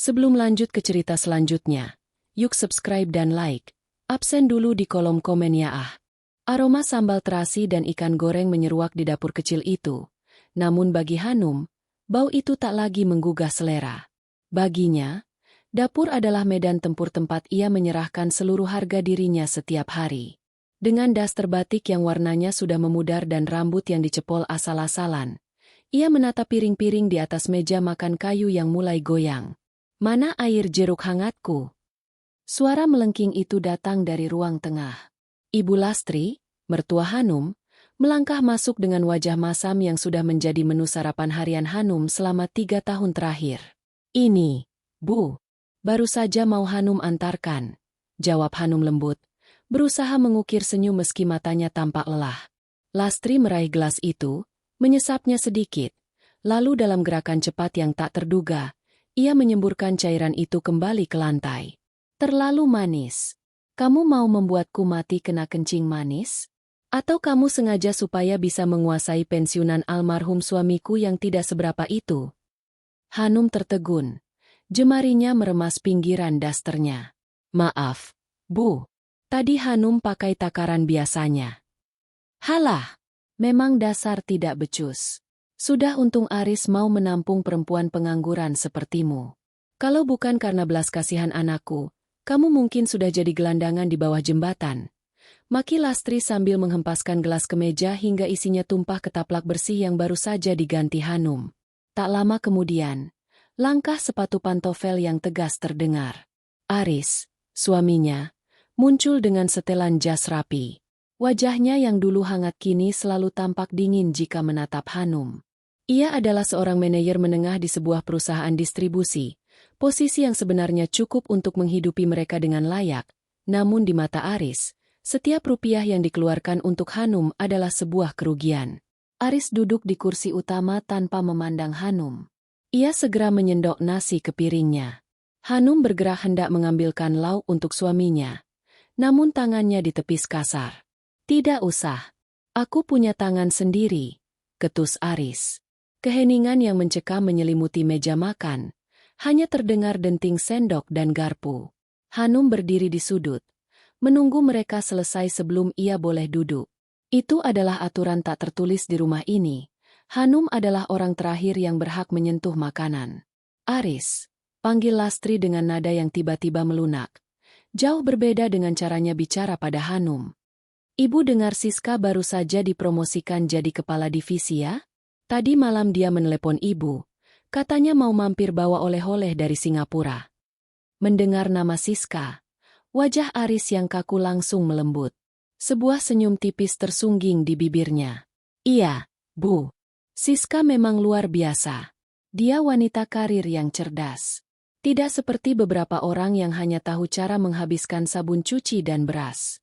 Sebelum lanjut ke cerita selanjutnya, yuk subscribe dan like. Absen dulu di kolom komen ya ah. Aroma sambal terasi dan ikan goreng menyeruak di dapur kecil itu. Namun bagi Hanum, bau itu tak lagi menggugah selera. Baginya, dapur adalah medan tempur tempat ia menyerahkan seluruh harga dirinya setiap hari. Dengan daster batik yang warnanya sudah memudar dan rambut yang dicepol asal-asalan, ia menatap piring-piring di atas meja makan kayu yang mulai goyang. "Mana air jeruk hangatku?" Suara melengking itu datang dari ruang tengah. Ibu Lastri, mertua Hanum, melangkah masuk dengan wajah masam yang sudah menjadi menu sarapan harian Hanum selama 3 tahun terakhir. "Ini, Bu. Baru saja mau Hanum antarkan," jawab Hanum lembut, berusaha mengukir senyum meski matanya tampak lelah. Lastri meraih gelas itu, menyesapnya sedikit, lalu dalam gerakan cepat yang tak terduga, ia menyemburkan cairan itu kembali ke lantai. "Terlalu manis. Kamu mau membuatku mati kena kencing manis? Atau kamu sengaja supaya bisa menguasai pensiunan almarhum suamiku yang tidak seberapa itu?" Hanum tertegun. Jemarinya meremas pinggiran dasternya. "Maaf, Bu. Tadi Hanum pakai takaran biasanya." "Halah, memang dasar tidak becus. Sudah untung Aris mau menampung perempuan pengangguran sepertimu. Kalau bukan karena belas kasihan anakku, kamu mungkin sudah jadi gelandangan di bawah jembatan." Maki Lastri sambil menghempaskan gelas ke meja hingga isinya tumpah ke taplak bersih yang baru saja diganti Hanum. Tak lama kemudian, langkah sepatu pantofel yang tegas terdengar. Aris, suaminya, muncul dengan setelan jas rapi. Wajahnya yang dulu hangat kini selalu tampak dingin jika menatap Hanum. Ia adalah seorang manajer menengah di sebuah perusahaan distribusi, posisi yang sebenarnya cukup untuk menghidupi mereka dengan layak, namun di mata Aris, setiap rupiah yang dikeluarkan untuk Hanum adalah sebuah kerugian. Aris duduk di kursi utama tanpa memandang Hanum. Ia segera menyendok nasi ke piringnya. Hanum bergerak hendak mengambilkan lauk untuk suaminya, namun tangannya ditepis kasar. "Tidak usah. Aku punya tangan sendiri," ketus Aris. Keheningan yang mencekam menyelimuti meja makan. Hanya terdengar denting sendok dan garpu. Hanum berdiri di sudut, menunggu mereka selesai sebelum ia boleh duduk. Itu adalah aturan tak tertulis di rumah ini. Hanum adalah orang terakhir yang berhak menyentuh makanan. "Aris," panggil Lastri dengan nada yang tiba-tiba melunak. Jauh berbeda dengan caranya bicara pada Hanum. "Ibu dengar Siska baru saja dipromosikan jadi kepala divisi ya? Tadi malam dia menelepon ibu. Katanya mau mampir bawa oleh-oleh dari Singapura." Mendengar nama Siska, wajah Aris yang kaku langsung melembut. Sebuah senyum tipis tersungging di bibirnya. "Iya, Bu. Siska memang luar biasa. Dia wanita karir yang cerdas. Tidak seperti beberapa orang yang hanya tahu cara menghabiskan sabun cuci dan beras."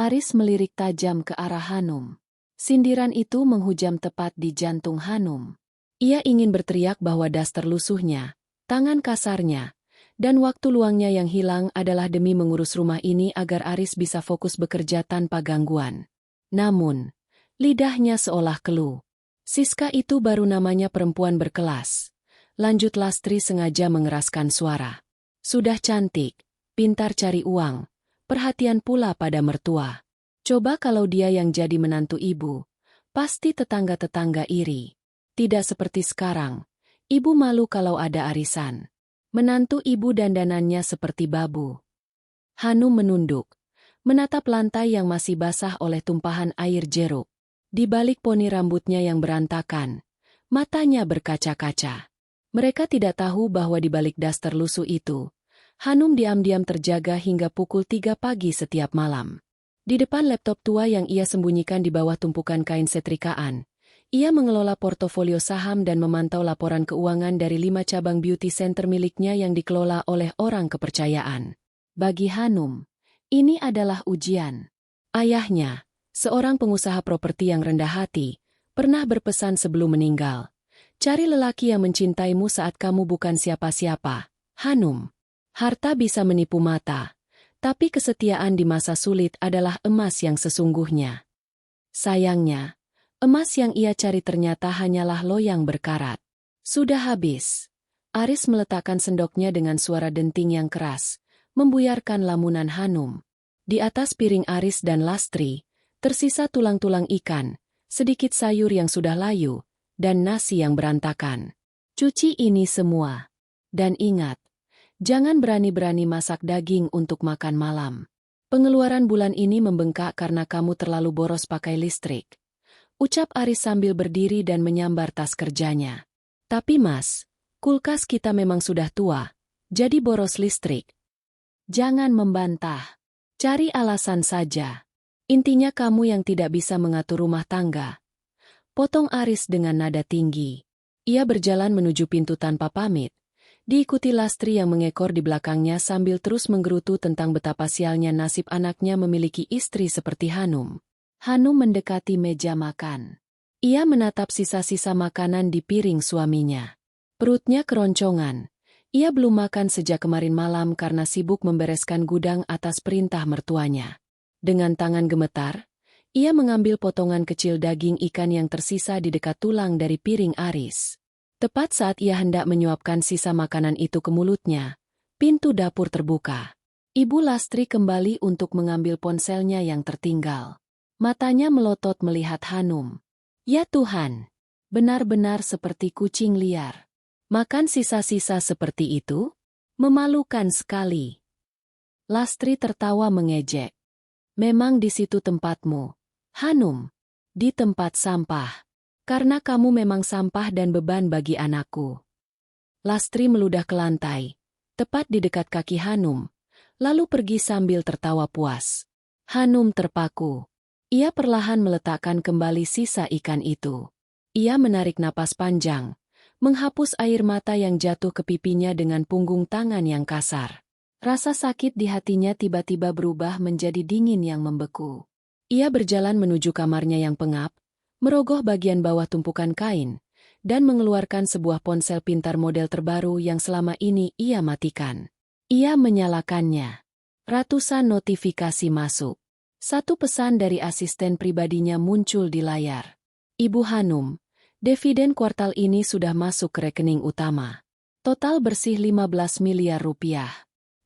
Aris melirik tajam ke arah Hanum. Sindiran itu menghujam tepat di jantung Hanum. Ia ingin berteriak bahwa daster lusuhnya, tangan kasarnya, dan waktu luangnya yang hilang adalah demi mengurus rumah ini agar Aris bisa fokus bekerja tanpa gangguan. Namun, lidahnya seolah keluh. "Siska itu baru namanya perempuan berkelas," lanjut Lastri sengaja mengeraskan suara. "Sudah cantik, pintar cari uang, perhatian pula pada mertua. Coba kalau dia yang jadi menantu ibu, pasti tetangga-tetangga iri. Tidak seperti sekarang, ibu malu kalau ada arisan. Menantu ibu dandanannya seperti babu." Hanum menunduk, menatap lantai yang masih basah oleh tumpahan air jeruk. Di balik poni rambutnya yang berantakan, matanya berkaca-kaca. Mereka tidak tahu bahwa di balik daster lusuh itu, Hanum diam-diam terjaga hingga pukul 3 pagi setiap malam. Di depan laptop tua yang ia sembunyikan di bawah tumpukan kain setrikaan, ia mengelola portofolio saham dan memantau laporan keuangan dari 5 cabang beauty center miliknya yang dikelola oleh orang kepercayaan. Bagi Hanum, ini adalah ujian. Ayahnya, seorang pengusaha properti yang rendah hati, pernah berpesan sebelum meninggal, "Cari lelaki yang mencintaimu saat kamu bukan siapa-siapa, Hanum. Harta bisa menipu mata, tapi kesetiaan di masa sulit adalah emas yang sesungguhnya." Sayangnya, emas yang ia cari ternyata hanyalah loyang berkarat. Sudah habis. Aris meletakkan sendoknya dengan suara denting yang keras, membuyarkan lamunan Hanum. Di atas piring Aris dan Lastri, tersisa tulang-tulang ikan, sedikit sayur yang sudah layu, dan nasi yang berantakan. Cuci ini semua. Dan ingat, jangan berani-berani masak daging untuk makan malam. Pengeluaran bulan ini membengkak karena kamu terlalu boros pakai listrik. Ucap Aris sambil berdiri dan menyambar tas kerjanya. Tapi Mas, kulkas kita memang sudah tua, jadi boros listrik. Jangan membantah. Cari alasan saja. Intinya kamu yang tidak bisa mengatur rumah tangga. Potong Aris dengan nada tinggi. Ia berjalan menuju pintu tanpa pamit. Diikuti Lastri yang mengekor di belakangnya sambil terus menggerutu tentang betapa sialnya nasib anaknya memiliki istri seperti Hanum. Hanum mendekati meja makan. Ia menatap sisa-sisa makanan di piring suaminya. Perutnya keroncongan. Ia belum makan sejak kemarin malam karena sibuk membereskan gudang atas perintah mertuanya. Dengan tangan gemetar, ia mengambil potongan kecil daging ikan yang tersisa di dekat tulang dari piring Aris. Tepat saat ia hendak menyuapkan sisa makanan itu ke mulutnya, pintu dapur terbuka. Ibu Lastri kembali untuk mengambil ponselnya yang tertinggal. Matanya melotot melihat Hanum. Ya Tuhan, benar-benar seperti kucing liar. Makan sisa-sisa seperti itu? Memalukan sekali. Lastri tertawa mengejek. Memang di situ tempatmu, Hanum. Di tempat sampah. Karena kamu memang sampah dan beban bagi anakku. Lastri meludah ke lantai, tepat di dekat kaki Hanum, lalu pergi sambil tertawa puas. Hanum terpaku. Ia perlahan meletakkan kembali sisa ikan itu. Ia menarik napas panjang, menghapus air mata yang jatuh ke pipinya dengan punggung tangan yang kasar. Rasa sakit di hatinya tiba-tiba berubah menjadi dingin yang membeku. Ia berjalan menuju kamarnya yang pengap, merogoh bagian bawah tumpukan kain, dan mengeluarkan sebuah ponsel pintar model terbaru yang selama ini ia matikan. Ia menyalakannya. Ratusan notifikasi masuk. Satu pesan dari asisten pribadinya muncul di layar. Ibu Hanum, dividen kuartal ini sudah masuk ke rekening utama. Total bersih 15 miliar rupiah.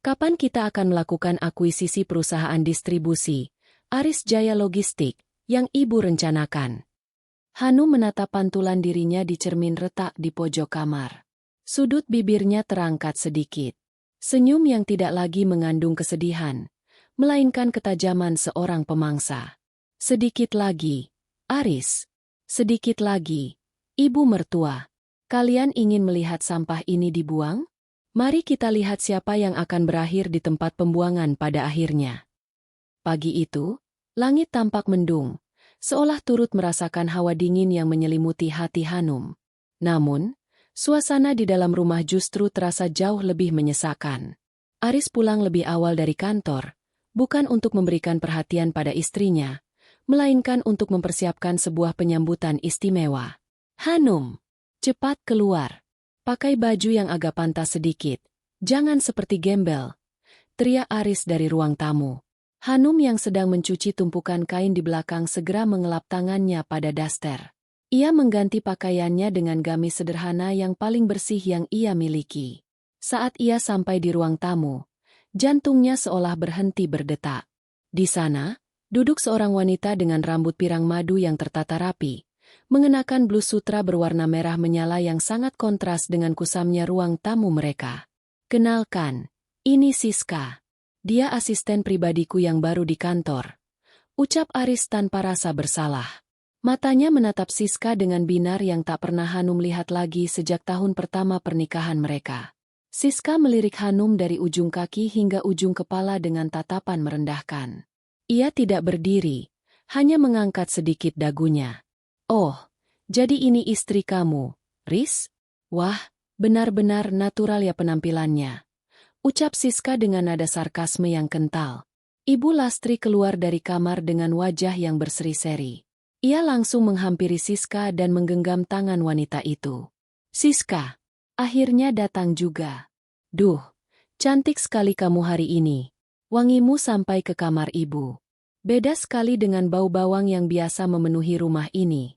Kapan kita akan melakukan akuisisi perusahaan distribusi, Aris Jaya Logistik, yang ibu rencanakan? Hanum menatap pantulan dirinya di cermin retak di pojok kamar. Sudut bibirnya terangkat sedikit. Senyum yang tidak lagi mengandung kesedihan, melainkan ketajaman seorang pemangsa. Sedikit lagi, Aris. Sedikit lagi, ibu mertua. Kalian ingin melihat sampah ini dibuang? Mari kita lihat siapa yang akan berakhir di tempat pembuangan pada akhirnya. Pagi itu, langit tampak mendung, seolah turut merasakan hawa dingin yang menyelimuti hati Hanum. Namun, suasana di dalam rumah justru terasa jauh lebih menyesakan. Aris pulang lebih awal dari kantor, bukan untuk memberikan perhatian pada istrinya, melainkan untuk mempersiapkan sebuah penyambutan istimewa. Hanum, cepat keluar. Pakai baju yang agak pantas sedikit. Jangan seperti gembel, teriak Aris dari ruang tamu. Hanum yang sedang mencuci tumpukan kain di belakang segera mengelap tangannya pada daster. Ia mengganti pakaiannya dengan gamis sederhana yang paling bersih yang ia miliki. Saat ia sampai di ruang tamu, jantungnya seolah berhenti berdetak. Di sana, duduk seorang wanita dengan rambut pirang madu yang tertata rapi, mengenakan blus sutra berwarna merah menyala yang sangat kontras dengan kusamnya ruang tamu mereka. Kenalkan, ini Siska. Dia asisten pribadiku yang baru di kantor. Ucap Aris tanpa rasa bersalah. Matanya menatap Siska dengan binar yang tak pernah Hanum lihat lagi sejak tahun pertama pernikahan mereka. Siska melirik Hanum dari ujung kaki hingga ujung kepala dengan tatapan merendahkan. Ia tidak berdiri, hanya mengangkat sedikit dagunya. Oh, jadi ini istri kamu, Riz? Wah, benar-benar natural ya penampilannya. Ucap Siska dengan nada sarkasme yang kental. Ibu Lastri keluar dari kamar dengan wajah yang berseri-seri. Ia langsung menghampiri Siska dan menggenggam tangan wanita itu. Siska, akhirnya datang juga. Duh, cantik sekali kamu hari ini. Wangimu sampai ke kamar ibu. Beda sekali dengan bau bawang yang biasa memenuhi rumah ini.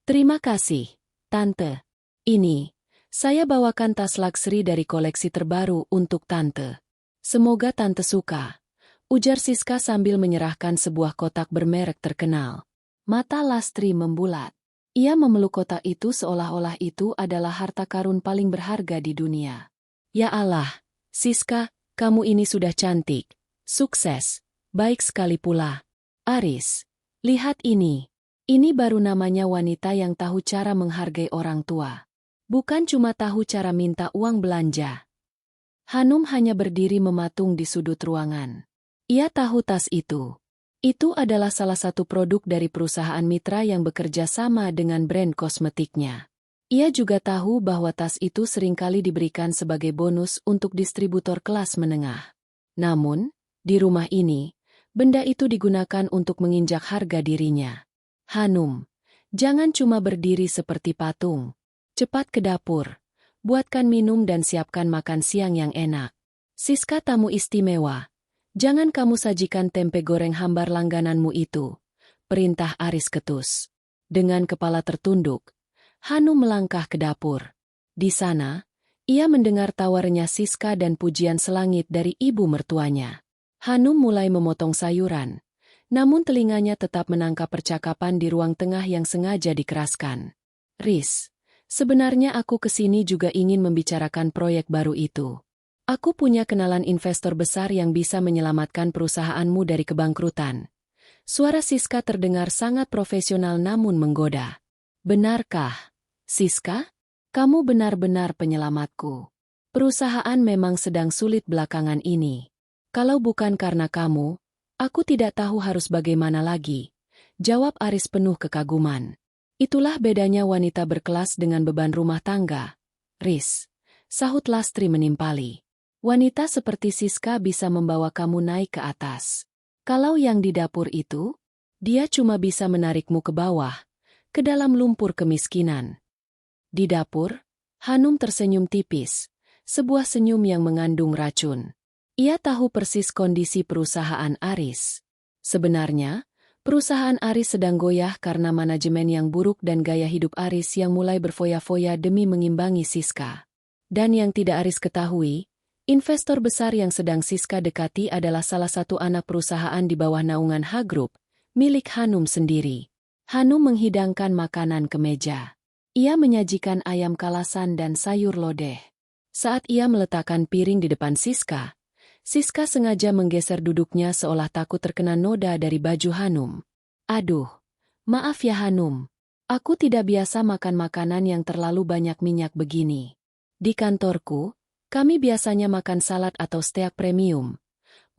Terima kasih, Tante. Ini, Saya bawakan tas luxury dari koleksi terbaru untuk Tante. Semoga Tante suka, ujar Siska sambil menyerahkan sebuah kotak bermerek terkenal. Mata Lastri membulat. Ia memeluk kotak itu seolah-olah itu adalah harta karun paling berharga di dunia. Ya Allah, Siska, kamu ini sudah cantik, sukses, baik sekali pula. Aris, lihat ini. Ini baru namanya wanita yang tahu cara menghargai orang tua. Bukan cuma tahu cara minta uang belanja. Hanum hanya berdiri mematung di sudut ruangan. Ia tahu tas itu. Itu adalah salah satu produk dari perusahaan mitra yang bekerja sama dengan brand kosmetiknya. Ia juga tahu bahwa tas itu seringkali diberikan sebagai bonus untuk distributor kelas menengah. Namun, di rumah ini, benda itu digunakan untuk menginjak harga dirinya. Hanum, jangan cuma berdiri seperti patung. Cepat ke dapur, buatkan minum dan siapkan makan siang yang enak. Siska tamu istimewa, jangan kamu sajikan tempe goreng hambar langgananmu itu, perintah Aris ketus. Dengan kepala tertunduk, Hanum melangkah ke dapur. Di sana, ia mendengar tawarnya Siska dan pujian selangit dari ibu mertuanya. Hanum mulai memotong sayuran, namun telinganya tetap menangkap percakapan di ruang tengah yang sengaja dikeraskan. Riz, sebenarnya aku kesini juga ingin membicarakan proyek baru itu. Aku punya kenalan investor besar yang bisa menyelamatkan perusahaanmu dari kebangkrutan. Suara Siska terdengar sangat profesional namun menggoda. Benarkah, Siska? Kamu benar-benar penyelamatku. Perusahaan memang sedang sulit belakangan ini. Kalau bukan karena kamu, aku tidak tahu harus bagaimana lagi, jawab Aris penuh kekaguman. Itulah bedanya wanita berkelas dengan beban rumah tangga. Riz, sahut Lastri menimpali. Wanita seperti Siska bisa membawa kamu naik ke atas. Kalau yang di dapur itu, dia cuma bisa menarikmu ke bawah, ke dalam lumpur kemiskinan. Di dapur, Hanum tersenyum tipis, sebuah senyum yang mengandung racun. Ia tahu persis kondisi perusahaan Aris. Sebenarnya, perusahaan Aris sedang goyah karena manajemen yang buruk dan gaya hidup Aris yang mulai berfoya-foya demi mengimbangi Siska. Dan yang tidak Aris ketahui, investor besar yang sedang Siska dekati adalah salah satu anak perusahaan di bawah naungan H Group, milik Hanum sendiri. Hanum menghidangkan makanan ke meja. Ia menyajikan ayam kalasan dan sayur lodeh. Saat ia meletakkan piring di depan Siska, Siska sengaja menggeser duduknya seolah takut terkena noda dari baju Hanum. Aduh, maaf ya Hanum. Aku tidak biasa makan makanan yang terlalu banyak minyak begini. Di kantorku, kami biasanya makan salad atau steak premium.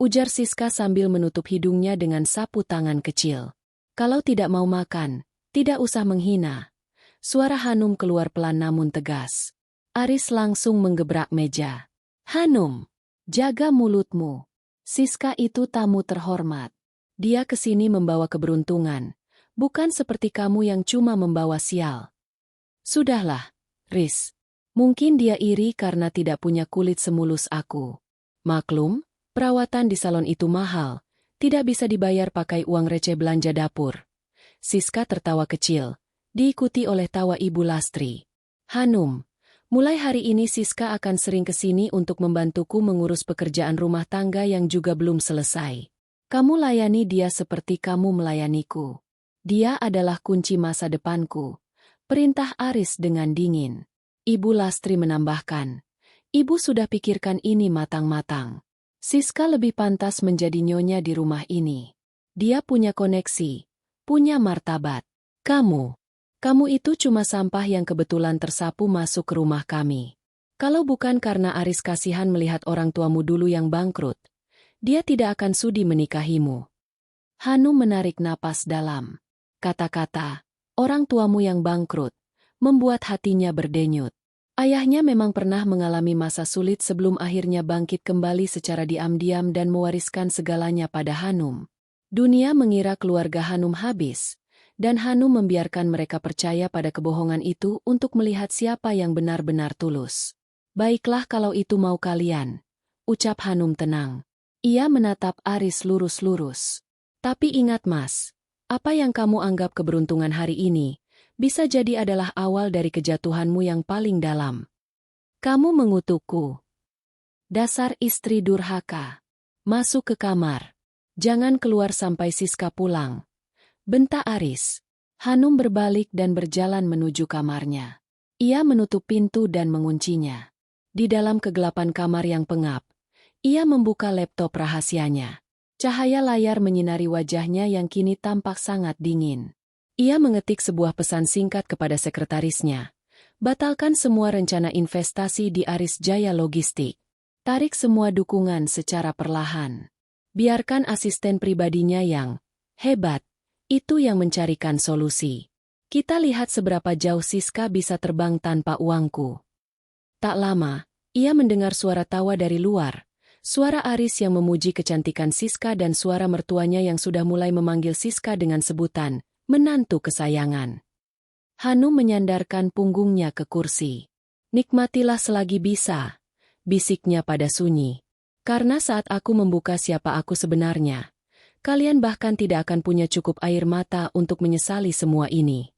Ujar Siska sambil menutup hidungnya dengan sapu tangan kecil. Kalau tidak mau makan, tidak usah menghina. Suara Hanum keluar pelan namun tegas. Aris langsung menggebrak meja. Hanum, jaga mulutmu. Siska itu tamu terhormat. Dia kesini membawa keberuntungan, bukan seperti kamu yang cuma membawa sial. Sudahlah, Riz. Mungkin dia iri karena tidak punya kulit semulus aku. Maklum, perawatan di salon itu mahal, tidak bisa dibayar pakai uang receh belanja dapur. Siska tertawa kecil, diikuti oleh tawa Ibu Lastri. Hanum, mulai hari ini Siska akan sering kesini untuk membantuku mengurus pekerjaan rumah tangga yang juga belum selesai. Kamu layani dia seperti kamu melayaniku. Dia adalah kunci masa depanku. Perintah Aris dengan dingin. Ibu Lastri menambahkan. Ibu sudah pikirkan ini matang-matang. Siska lebih pantas menjadi nyonya di rumah ini. Dia punya koneksi, punya martabat. Kamu itu cuma sampah yang kebetulan tersapu masuk ke rumah kami. Kalau bukan karena Aris kasihan melihat orang tuamu dulu yang bangkrut, dia tidak akan sudi menikahimu. Hanum menarik napas dalam. Kata-kata, orang tuamu yang bangkrut, membuat hatinya berdenyut. Ayahnya memang pernah mengalami masa sulit sebelum akhirnya bangkit kembali secara diam-diam dan mewariskan segalanya pada Hanum. Dunia mengira keluarga Hanum habis, dan Hanum membiarkan mereka percaya pada kebohongan itu untuk melihat siapa yang benar-benar tulus. Baiklah kalau itu mau kalian, ucap Hanum tenang. Ia menatap Aris lurus-lurus. Tapi ingat Mas, apa yang kamu anggap keberuntungan hari ini, bisa jadi adalah awal dari kejatuhanmu yang paling dalam. Kamu mengutukku. Dasar istri durhaka. Masuk ke kamar. Jangan keluar sampai Siska pulang. Bentak Aris. Hanum berbalik dan berjalan menuju kamarnya. Ia menutup pintu dan menguncinya. Di dalam kegelapan kamar yang pengap, ia membuka laptop rahasianya. Cahaya layar menyinari wajahnya yang kini tampak sangat dingin. Ia mengetik sebuah pesan singkat kepada sekretarisnya. Batalkan semua rencana investasi di Aris Jaya Logistik. Tarik semua dukungan secara perlahan. Biarkan asisten pribadinya yang hebat, itu yang mencarikan solusi. Kita lihat seberapa jauh Siska bisa terbang tanpa uangku. Tak lama, ia mendengar suara tawa dari luar. Suara Aris yang memuji kecantikan Siska dan suara mertuanya yang sudah mulai memanggil Siska dengan sebutan menantu kesayangan. Hanum menyandarkan punggungnya ke kursi. Nikmatilah selagi bisa, bisiknya pada sunyi. Karena saat aku membuka siapa aku sebenarnya, kalian bahkan tidak akan punya cukup air mata untuk menyesali semua ini.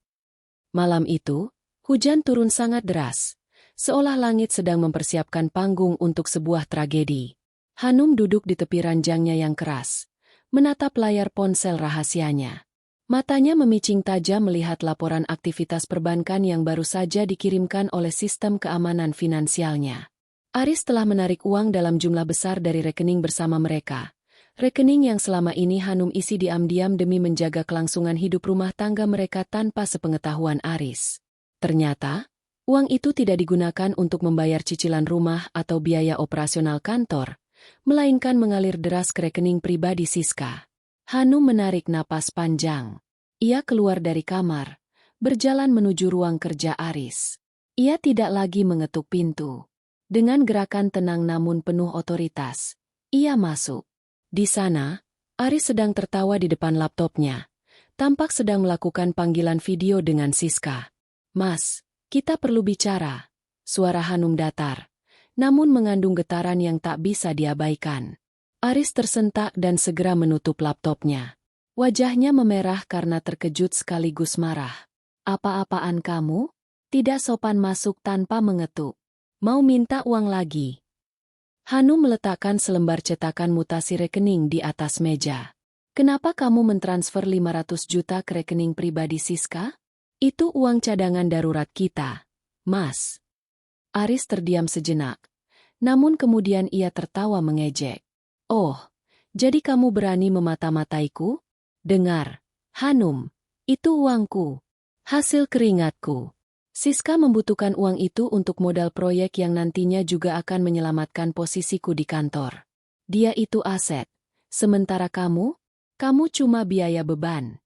Malam itu, hujan turun sangat deras, seolah langit sedang mempersiapkan panggung untuk sebuah tragedi. Hanum duduk di tepi ranjangnya yang keras, menatap layar ponsel rahasianya. Matanya memicing tajam melihat laporan aktivitas perbankan yang baru saja dikirimkan oleh sistem keamanan finansialnya. Aris telah menarik uang dalam jumlah besar dari rekening bersama mereka. Rekening yang selama ini Hanum isi diam-diam demi menjaga kelangsungan hidup rumah tangga mereka tanpa sepengetahuan Aris. Ternyata, uang itu tidak digunakan untuk membayar cicilan rumah atau biaya operasional kantor, melainkan mengalir deras ke rekening pribadi Siska. Hanum menarik napas panjang. Ia keluar dari kamar, berjalan menuju ruang kerja Aris. Ia tidak lagi mengetuk pintu. Dengan gerakan tenang namun penuh otoritas, ia masuk. Di sana, Aris sedang tertawa di depan laptopnya. Tampak sedang melakukan panggilan video dengan Siska. "Mas, kita perlu bicara." Suara Hanum datar, namun mengandung getaran yang tak bisa diabaikan. Aris tersentak dan segera menutup laptopnya. Wajahnya memerah karena terkejut sekaligus marah. "Apa-apaan kamu? Tidak sopan masuk tanpa mengetuk. Mau minta uang lagi?" Hanum meletakkan selembar cetakan mutasi rekening di atas meja. "Kenapa kamu mentransfer 500 juta ke rekening pribadi Siska? Itu uang cadangan darurat kita, Mas." Aris terdiam sejenak, namun kemudian ia tertawa mengejek. "Oh, jadi kamu berani memata-mataiku? Dengar, Hanum, itu uangku, hasil keringatku. Siska membutuhkan uang itu untuk modal proyek yang nantinya juga akan menyelamatkan posisiku di kantor. Dia itu aset, sementara kamu cuma biaya beban.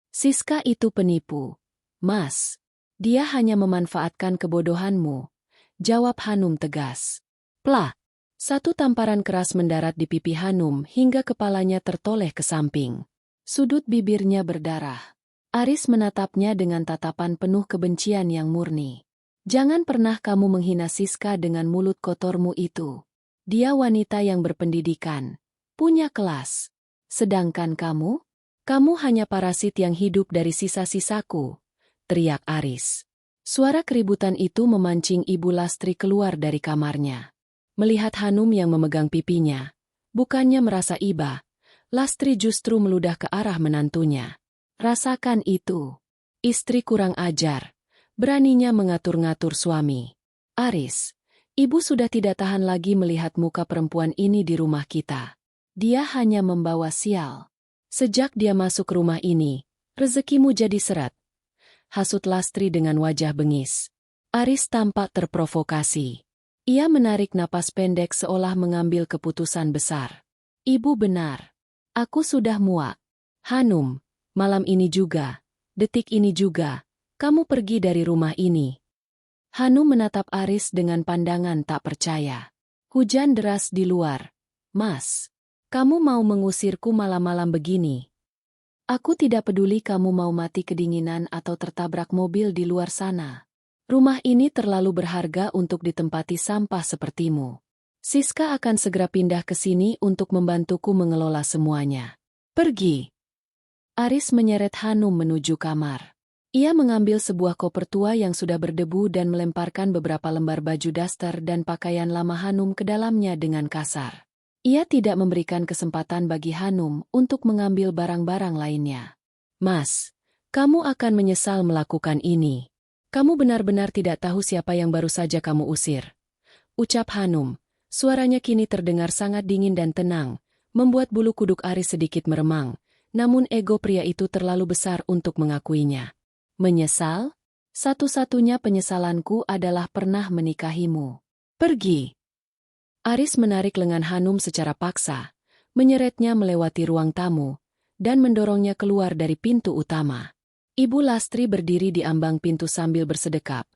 Siska itu penipu, Mas. Dia hanya memanfaatkan kebodohanmu," jawab Hanum tegas. Plah! Satu tamparan keras mendarat di pipi Hanum hingga kepalanya tertoleh ke samping. Sudut bibirnya berdarah. Aris menatapnya dengan tatapan penuh kebencian yang murni. "Jangan pernah kamu menghina Siska dengan mulut kotormu itu. Dia wanita yang berpendidikan, punya kelas. Sedangkan kamu hanya parasit yang hidup dari sisa-sisaku," teriak Aris. Suara keributan itu memancing Ibu Lastri keluar dari kamarnya. Melihat Hanum yang memegang pipinya, bukannya merasa iba, Lastri justru meludah ke arah menantunya. "Rasakan itu. Istri kurang ajar, beraninya mengatur-ngatur suami. Aris, ibu sudah tidak tahan lagi melihat muka perempuan ini di rumah kita. Dia hanya membawa sial. Sejak dia masuk rumah ini, rezekimu jadi seret," hasut Lastri dengan wajah bengis. Aris tampak terprovokasi. Ia menarik napas pendek seolah mengambil keputusan besar. "Ibu benar. Aku sudah muak. Hanum, malam ini juga, detik ini juga, kamu pergi dari rumah ini." Hanum menatap Aris dengan pandangan tak percaya. "Hujan deras di luar. Mas, kamu mau mengusirku malam-malam begini? Aku tidak peduli kamu mau mati kedinginan atau tertabrak mobil di luar sana. Rumah ini terlalu berharga untuk ditempati sampah sepertimu. Siska akan segera pindah ke sini untuk membantuku mengelola semuanya. Pergi." Aris menyeret Hanum menuju kamar. Ia mengambil sebuah koper tua yang sudah berdebu dan melemparkan beberapa lembar baju daster dan pakaian lama Hanum ke dalamnya dengan kasar. Ia tidak memberikan kesempatan bagi Hanum untuk mengambil barang-barang lainnya. "Mas, kamu akan menyesal melakukan ini. Kamu benar-benar tidak tahu siapa yang baru saja kamu usir," ucap Hanum. Suaranya kini terdengar sangat dingin dan tenang, membuat bulu kuduk Aris sedikit meremang, namun ego pria itu terlalu besar untuk mengakuinya. "Menyesal? Satu-satunya penyesalanku adalah pernah menikahimu. Pergi." Aris menarik lengan Hanum secara paksa, menyeretnya melewati ruang tamu, dan mendorongnya keluar dari pintu utama. Ibu Lastri berdiri di ambang pintu sambil bersedekap,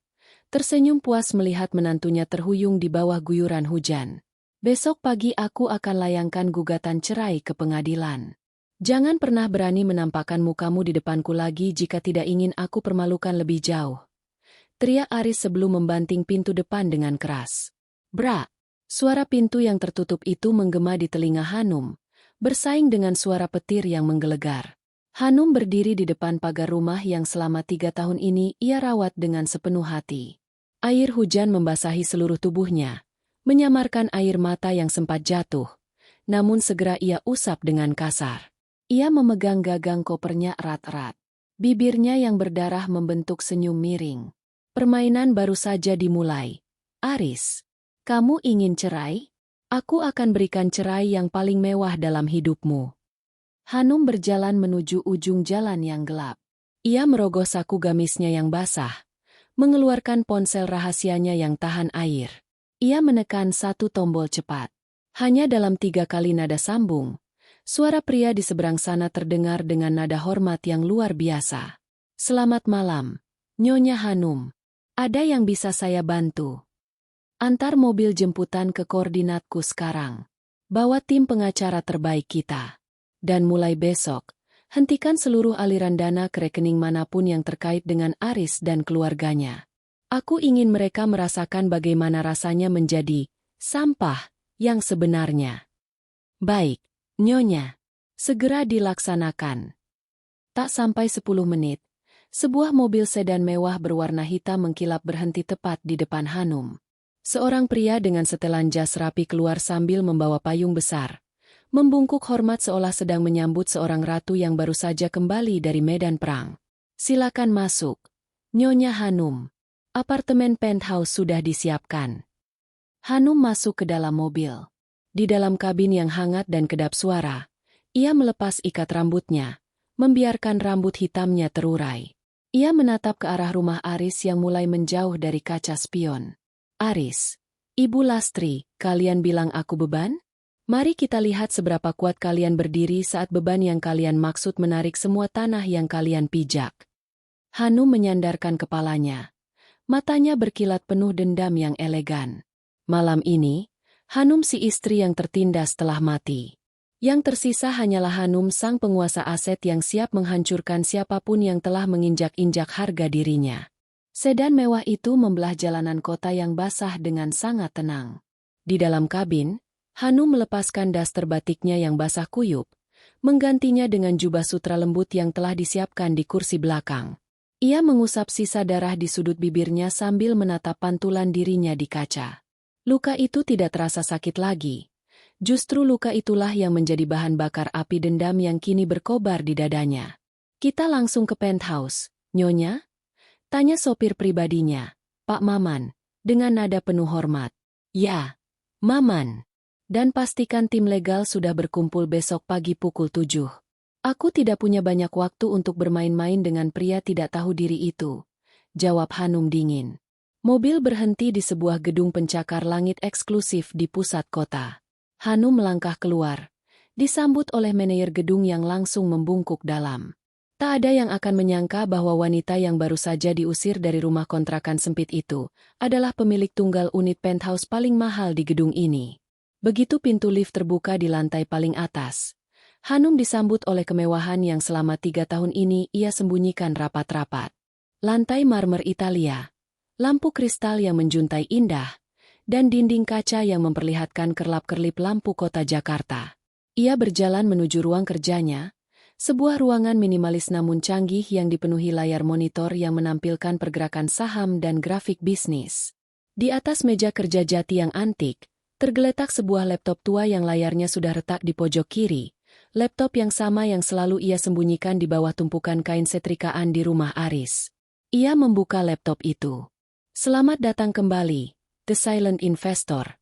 tersenyum puas melihat menantunya terhuyung di bawah guyuran hujan. "Besok pagi aku akan layangkan gugatan cerai ke pengadilan. Jangan pernah berani menampakkan mukamu di depanku lagi jika tidak ingin aku permalukan lebih jauh," teriak Aris sebelum membanting pintu depan dengan keras. "Brak!" Suara pintu yang tertutup itu menggema di telinga Hanum, bersaing dengan suara petir yang menggelegar. Hanum berdiri di depan pagar rumah yang selama 3 tahun ini ia rawat dengan sepenuh hati. Air hujan membasahi seluruh tubuhnya, menyamarkan air mata yang sempat jatuh, namun segera ia usap dengan kasar. Ia memegang gagang kopernya erat-erat. Bibirnya yang berdarah membentuk senyum miring. "Permainan baru saja dimulai. Aris, kamu ingin cerai? Aku akan berikan cerai yang paling mewah dalam hidupmu." Hanum berjalan menuju ujung jalan yang gelap. Ia merogoh saku gamisnya yang basah, mengeluarkan ponsel rahasianya yang tahan air. Ia menekan satu tombol cepat. Hanya dalam 3 kali nada sambung, suara pria di seberang sana terdengar dengan nada hormat yang luar biasa. "Selamat malam, Nyonya Hanum. Ada yang bisa saya bantu? Antar mobil jemputan ke koordinatku sekarang. Bawa tim pengacara terbaik kita. Dan mulai besok, hentikan seluruh aliran dana ke rekening manapun yang terkait dengan Aris dan keluarganya. Aku ingin mereka merasakan bagaimana rasanya menjadi sampah yang sebenarnya." "Baik, Nyonya. Segera dilaksanakan." Tak sampai 10 menit, sebuah mobil sedan mewah berwarna hitam mengkilap berhenti tepat di depan Hanum. Seorang pria dengan setelan jas rapi keluar sambil membawa payung besar, membungkuk hormat seolah sedang menyambut seorang ratu yang baru saja kembali dari medan perang. "Silakan masuk, Nyonya Hanum. Apartemen penthouse sudah disiapkan." Hanum masuk ke dalam mobil. Di dalam kabin yang hangat dan kedap suara, ia melepas ikat rambutnya, membiarkan rambut hitamnya terurai. Ia menatap ke arah rumah Aris yang mulai menjauh dari kaca spion. "Aris, Ibu Lastri, kalian bilang aku beban? Mari kita lihat seberapa kuat kalian berdiri saat beban yang kalian maksud menarik semua tanah yang kalian pijak." Hanum menyandarkan kepalanya. Matanya berkilat penuh dendam yang elegan. Malam ini, Hanum si istri yang tertindas telah mati. Yang tersisa hanyalah Hanum sang penguasa aset yang siap menghancurkan siapapun yang telah menginjak-injak harga dirinya. Sedan mewah itu membelah jalanan kota yang basah dengan sangat tenang. Di dalam kabin, Hanum melepaskan daster batiknya yang basah kuyup, menggantinya dengan jubah sutra lembut yang telah disiapkan di kursi belakang. Ia mengusap sisa darah di sudut bibirnya sambil menatap pantulan dirinya di kaca. Luka itu tidak terasa sakit lagi. Justru luka itulah yang menjadi bahan bakar api dendam yang kini berkobar di dadanya. "Kita langsung ke penthouse, Nyonya?" tanya sopir pribadinya, Pak Maman, dengan nada penuh hormat. "Ya, Maman. Dan pastikan tim legal sudah berkumpul besok pagi pukul 7. Aku tidak punya banyak waktu untuk bermain-main dengan pria tidak tahu diri itu," jawab Hanum dingin. Mobil berhenti di sebuah gedung pencakar langit eksklusif di pusat kota. Hanum melangkah keluar, disambut oleh manajer gedung yang langsung membungkuk dalam. Tak ada yang akan menyangka bahwa wanita yang baru saja diusir dari rumah kontrakan sempit itu adalah pemilik tunggal unit penthouse paling mahal di gedung ini. Begitu pintu lift terbuka di lantai paling atas, Hanum disambut oleh kemewahan yang selama 3 tahun ini ia sembunyikan rapat-rapat. Lantai marmer Italia, lampu kristal yang menjuntai indah, dan dinding kaca yang memperlihatkan kerlap-kerlip lampu kota Jakarta. Ia berjalan menuju ruang kerjanya, Sebuah ruangan minimalis namun canggih yang dipenuhi layar monitor yang menampilkan pergerakan saham dan grafik bisnis. Di atas meja kerja jati yang antik, tergeletak sebuah laptop tua yang layarnya sudah retak di pojok kiri. Laptop yang sama yang selalu ia sembunyikan di bawah tumpukan kain setrikaan di rumah Aris. Ia membuka laptop itu. "Selamat datang kembali, The Silent Investor,"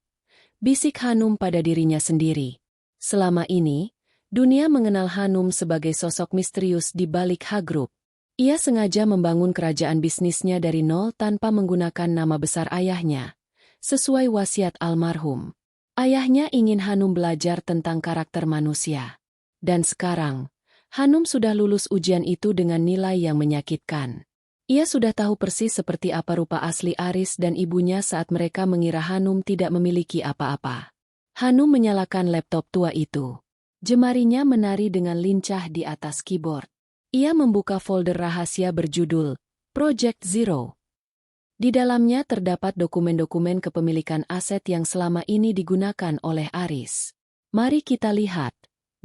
bisik Hanum pada dirinya sendiri. Selama ini, dunia mengenal Hanum sebagai sosok misterius di balik H Group. Ia sengaja membangun kerajaan bisnisnya dari nol tanpa menggunakan nama besar ayahnya, sesuai wasiat almarhum. Ayahnya ingin Hanum belajar tentang karakter manusia. Dan sekarang, Hanum sudah lulus ujian itu dengan nilai yang menyakitkan. Ia sudah tahu persis seperti apa rupa asli Aris dan ibunya saat mereka mengira Hanum tidak memiliki apa-apa. Hanum menyalakan laptop tua itu. Jemarinya menari dengan lincah di atas keyboard. Ia membuka folder rahasia berjudul Project Zero. Di dalamnya terdapat dokumen-dokumen kepemilikan aset yang selama ini digunakan oleh Aris. "Mari kita lihat,"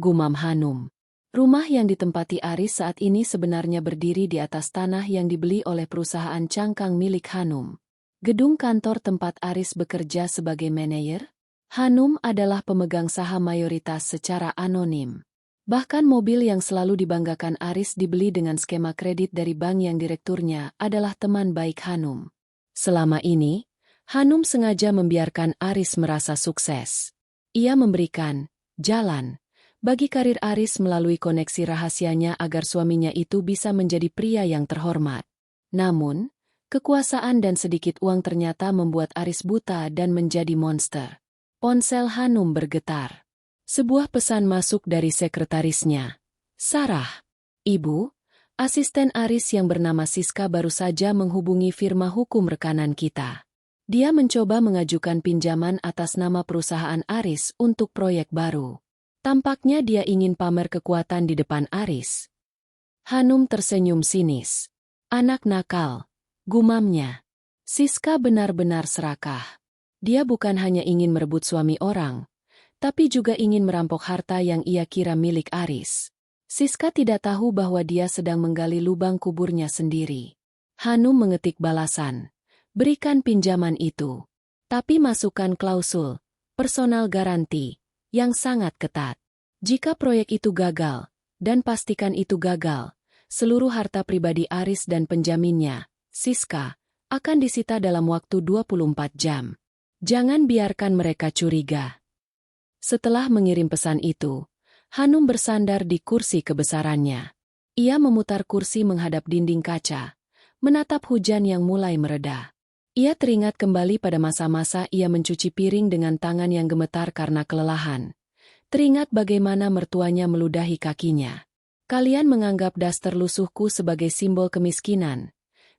gumam Hanum. Rumah yang ditempati Aris saat ini sebenarnya berdiri di atas tanah yang dibeli oleh perusahaan cangkang milik Hanum. Gedung kantor tempat Aris bekerja sebagai manajer. Hanum adalah pemegang saham mayoritas secara anonim. Bahkan mobil yang selalu dibanggakan Aris dibeli dengan skema kredit dari bank yang direkturnya adalah teman baik Hanum. Selama ini, Hanum sengaja membiarkan Aris merasa sukses. Ia memberikan jalan bagi karir Aris melalui koneksi rahasianya agar suaminya itu bisa menjadi pria yang terhormat. Namun, kekuasaan dan sedikit uang ternyata membuat Aris buta dan menjadi monster. Ponsel Hanum bergetar. Sebuah pesan masuk dari sekretarisnya. "Sarah, Ibu, asisten Aris yang bernama Siska baru saja menghubungi firma hukum rekanan kita. Dia mencoba mengajukan pinjaman atas nama perusahaan Aris untuk proyek baru. Tampaknya dia ingin pamer kekuatan di depan Aris." Hanum tersenyum sinis. "Anak nakal," gumamnya. Siska benar-benar serakah. Dia bukan hanya ingin merebut suami orang, tapi juga ingin merampok harta yang ia kira milik Aris. Siska tidak tahu bahwa dia sedang menggali lubang kuburnya sendiri. Hanum mengetik balasan, "Berikan pinjaman itu. Tapi masukkan klausul, personal garanti, yang sangat ketat. Jika proyek itu gagal, dan pastikan itu gagal, seluruh harta pribadi Aris dan penjaminnya, Siska, akan disita dalam waktu 24 jam. Jangan biarkan mereka curiga." Setelah mengirim pesan itu, Hanum bersandar di kursi kebesarannya. Ia memutar kursi menghadap dinding kaca, menatap hujan yang mulai mereda. Ia teringat kembali pada masa-masa ia mencuci piring dengan tangan yang gemetar karena kelelahan. Teringat bagaimana mertuanya meludahi kakinya. "Kalian menganggap daster lusuhku sebagai simbol kemiskinan,"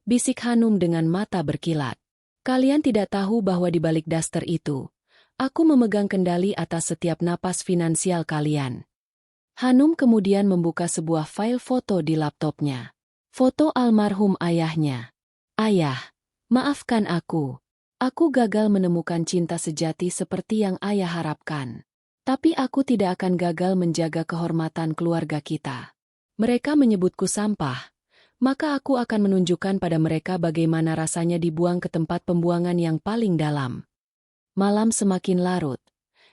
bisik Hanum dengan mata berkilat. "Kalian tidak tahu bahwa di balik daster itu, aku memegang kendali atas setiap napas finansial kalian." Hanum kemudian membuka sebuah file foto di laptopnya. Foto almarhum ayahnya. "Ayah, maafkan aku. Aku gagal menemukan cinta sejati seperti yang ayah harapkan. Tapi aku tidak akan gagal menjaga kehormatan keluarga kita. Mereka menyebutku sampah. Maka aku akan menunjukkan pada mereka bagaimana rasanya dibuang ke tempat pembuangan yang paling dalam." Malam semakin larut.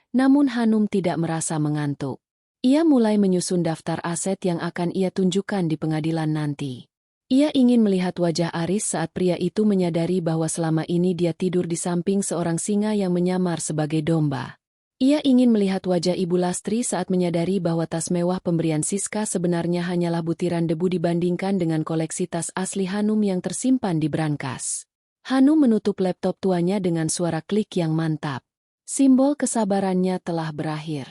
Namun Hanum tidak merasa mengantuk. Ia mulai menyusun daftar aset yang akan ia tunjukkan di pengadilan nanti. Ia ingin melihat wajah Aris saat pria itu menyadari bahwa selama ini dia tidur di samping seorang singa yang menyamar sebagai domba. Ia ingin melihat wajah Ibu Lastri saat menyadari bahwa tas mewah pemberian Siska sebenarnya hanyalah butiran debu dibandingkan dengan koleksi tas asli Hanum yang tersimpan di brankas. Hanum menutup laptop tuanya dengan suara klik yang mantap. Simbol kesabarannya telah berakhir.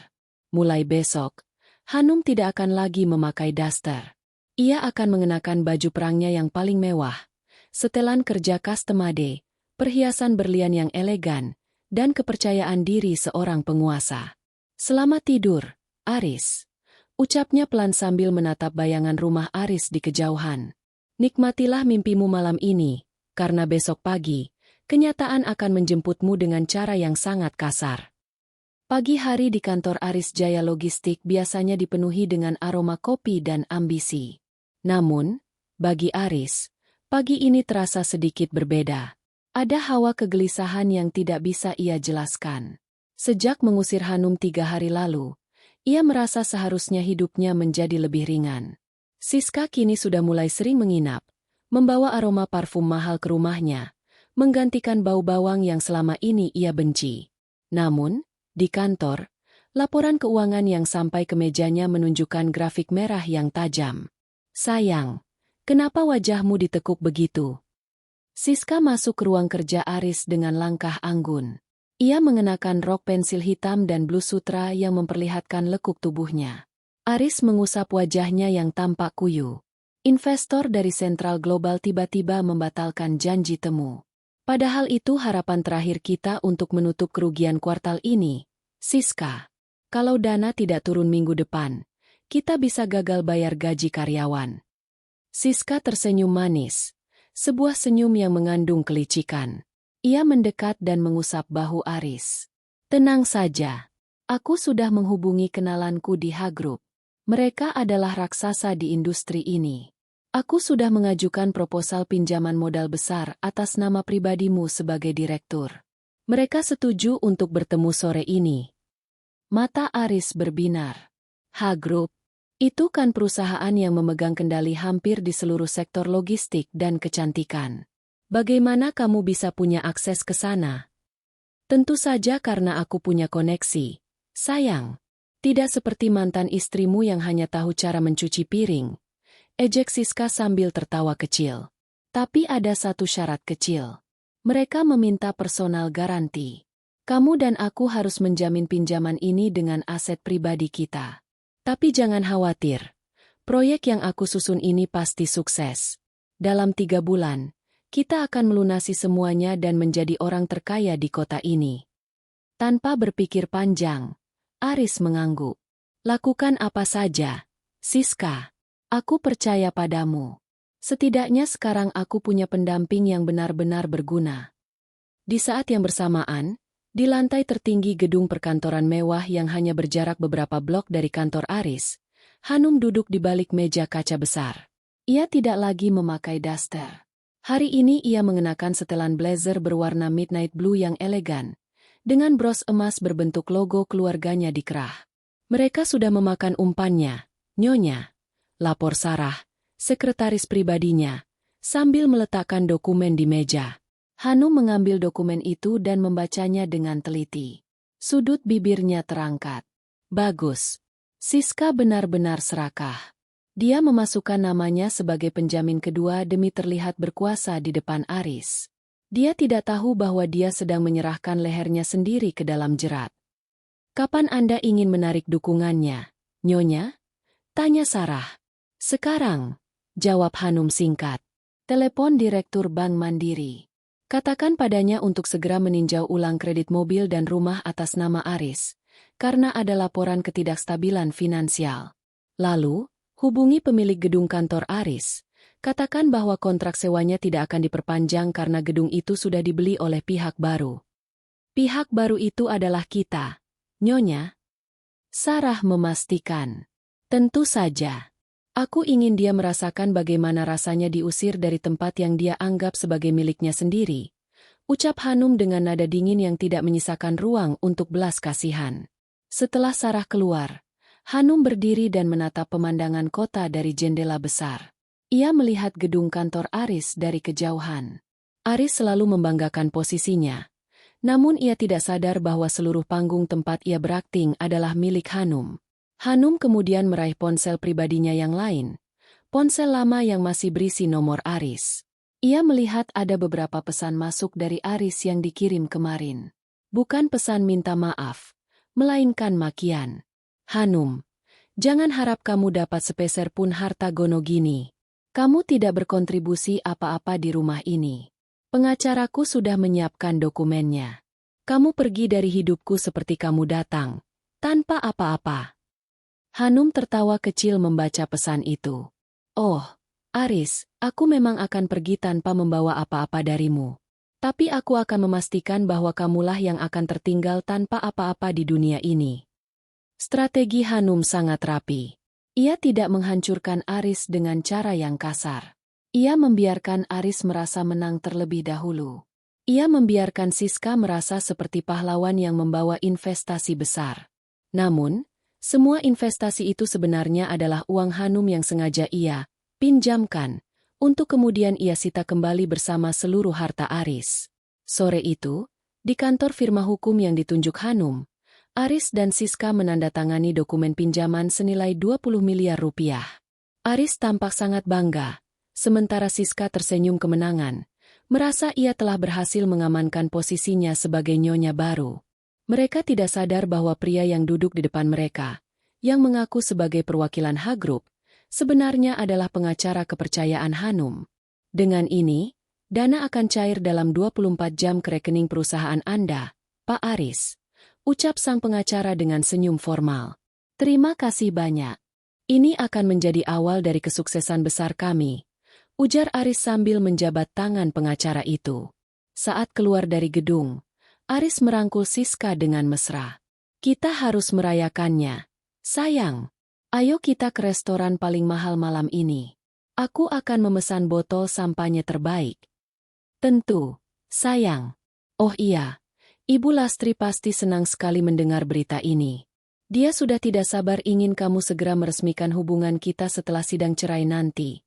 Mulai besok, Hanum tidak akan lagi memakai daster. Ia akan mengenakan baju perangnya yang paling mewah, setelan kerja custom made, perhiasan berlian yang elegan, dan kepercayaan diri seorang penguasa. "Selamat tidur, Aris," ucapnya pelan sambil menatap bayangan rumah Aris di kejauhan. "Nikmatilah mimpimu malam ini, karena besok pagi, kenyataan akan menjemputmu dengan cara yang sangat kasar." Pagi hari di kantor Aris Jaya Logistik biasanya dipenuhi dengan aroma kopi dan ambisi. Namun, bagi Aris, pagi ini terasa sedikit berbeda. Ada hawa kegelisahan yang tidak bisa ia jelaskan. Sejak mengusir Hanum 3 hari lalu, ia merasa seharusnya hidupnya menjadi lebih ringan. Siska kini sudah mulai sering menginap, membawa aroma parfum mahal ke rumahnya, menggantikan bau bawang yang selama ini ia benci. Namun, di kantor, laporan keuangan yang sampai ke mejanya menunjukkan grafik merah yang tajam. Sayang, kenapa wajahmu ditekuk begitu? Siska masuk ke ruang kerja Aris dengan langkah anggun. Ia mengenakan rok pensil hitam dan blus sutra yang memperlihatkan lekuk tubuhnya. Aris mengusap wajahnya yang tampak kuyu. Investor dari Central Global tiba-tiba membatalkan janji temu. Padahal itu harapan terakhir kita untuk menutup kerugian kuartal ini, Siska. Kalau dana tidak turun minggu depan, kita bisa gagal bayar gaji karyawan. Siska tersenyum manis, sebuah senyum yang mengandung kelicikan. Ia mendekat dan mengusap bahu Aris. Tenang saja, aku sudah menghubungi kenalanku di H-Group. Mereka adalah raksasa di industri ini. Aku sudah mengajukan proposal pinjaman modal besar atas nama pribadimu sebagai direktur. Mereka setuju untuk bertemu sore ini. Mata Aris berbinar. H-Group, itu kan perusahaan yang memegang kendali hampir di seluruh sektor logistik dan kecantikan. Bagaimana kamu bisa punya akses ke sana? Tentu saja karena aku punya koneksi. Sayang, tidak seperti mantan istrimu yang hanya tahu cara mencuci piring. Ejek Siska sambil tertawa kecil. Tapi ada satu syarat kecil. Mereka meminta personal garanti. Kamu dan aku harus menjamin pinjaman ini dengan aset pribadi kita. Tapi jangan khawatir. Proyek yang aku susun ini pasti sukses. Dalam 3 bulan, kita akan melunasi semuanya dan menjadi orang terkaya di kota ini. Tanpa berpikir panjang, Aris mengangguk. Lakukan apa saja, Siska. Aku percaya padamu. Setidaknya sekarang aku punya pendamping yang benar-benar berguna. Di saat yang bersamaan, di lantai tertinggi gedung perkantoran mewah yang hanya berjarak beberapa blok dari kantor Aris, Hanum duduk di balik meja kaca besar. Ia tidak lagi memakai daster. Hari ini ia mengenakan setelan blazer berwarna midnight blue yang elegan, dengan bros emas berbentuk logo keluarganya di kerah. Mereka sudah memakan umpannya, Nyonya, lapor Sarah, sekretaris pribadinya, sambil meletakkan dokumen di meja. Hanum mengambil dokumen itu dan membacanya dengan teliti. Sudut bibirnya terangkat. Bagus. Siska benar-benar serakah. Dia memasukkan namanya sebagai penjamin kedua demi terlihat berkuasa di depan Aris. Dia tidak tahu bahwa dia sedang menyerahkan lehernya sendiri ke dalam jerat. Kapan Anda ingin menarik dukungannya, Nyonya? Tanya Sarah. Sekarang, jawab Hanum singkat. Telepon Direktur Bank Mandiri. Katakan padanya untuk segera meninjau ulang kredit mobil dan rumah atas nama Aris, karena ada laporan ketidakstabilan finansial. Lalu, hubungi pemilik gedung kantor Aris. Katakan bahwa kontrak sewanya tidak akan diperpanjang karena gedung itu sudah dibeli oleh pihak baru. Pihak baru itu adalah kita, Nyonya. Sarah memastikan. Tentu saja. Aku ingin dia merasakan bagaimana rasanya diusir dari tempat yang dia anggap sebagai miliknya sendiri. Ucap Hanum dengan nada dingin yang tidak menyisakan ruang untuk belas kasihan. Setelah Sarah keluar, Hanum berdiri dan menatap pemandangan kota dari jendela besar. Ia melihat gedung kantor Aris dari kejauhan. Aris selalu membanggakan posisinya. Namun ia tidak sadar bahwa seluruh panggung tempat ia berakting adalah milik Hanum. Hanum kemudian meraih ponsel pribadinya yang lain. Ponsel lama yang masih berisi nomor Aris. Ia melihat ada beberapa pesan masuk dari Aris yang dikirim kemarin. Bukan pesan minta maaf, melainkan makian. Hanum, jangan harap kamu dapat sepeser pun harta gono gini. Kamu tidak berkontribusi apa-apa di rumah ini. Pengacaraku sudah menyiapkan dokumennya. Kamu pergi dari hidupku seperti kamu datang, tanpa apa-apa. Hanum tertawa kecil membaca pesan itu. Oh, Aris, aku memang akan pergi tanpa membawa apa-apa darimu. Tapi aku akan memastikan bahwa kamulah yang akan tertinggal tanpa apa-apa di dunia ini. Strategi Hanum sangat rapi. Ia tidak menghancurkan Aris dengan cara yang kasar. Ia membiarkan Aris merasa menang terlebih dahulu. Ia membiarkan Siska merasa seperti pahlawan yang membawa investasi besar. Namun, semua investasi itu sebenarnya adalah uang Hanum yang sengaja ia pinjamkan, untuk kemudian ia sita kembali bersama seluruh harta Aris. Sore itu, di kantor firma hukum yang ditunjuk Hanum, Aris dan Siska menandatangani dokumen pinjaman senilai 20 miliar rupiah. Aris tampak sangat bangga, sementara Siska tersenyum kemenangan, merasa ia telah berhasil mengamankan posisinya sebagai nyonya baru. Mereka tidak sadar bahwa pria yang duduk di depan mereka, yang mengaku sebagai perwakilan H Group, sebenarnya adalah pengacara kepercayaan Hanum. Dengan ini, dana akan cair dalam 24 jam ke rekening perusahaan Anda, Pak Aris, ucap sang pengacara dengan senyum formal. Terima kasih banyak. Ini akan menjadi awal dari kesuksesan besar kami, ujar Aris sambil menjabat tangan pengacara itu. Saat keluar dari gedung, Aris merangkul Siska dengan mesra. Kita harus merayakannya. Sayang. Ayo kita ke restoran paling mahal malam ini. Aku akan memesan botol sampanye terbaik. Tentu, sayang. Oh iya, Ibu Lastri pasti senang sekali mendengar berita ini. Dia sudah tidak sabar ingin kamu segera meresmikan hubungan kita setelah sidang cerai nanti.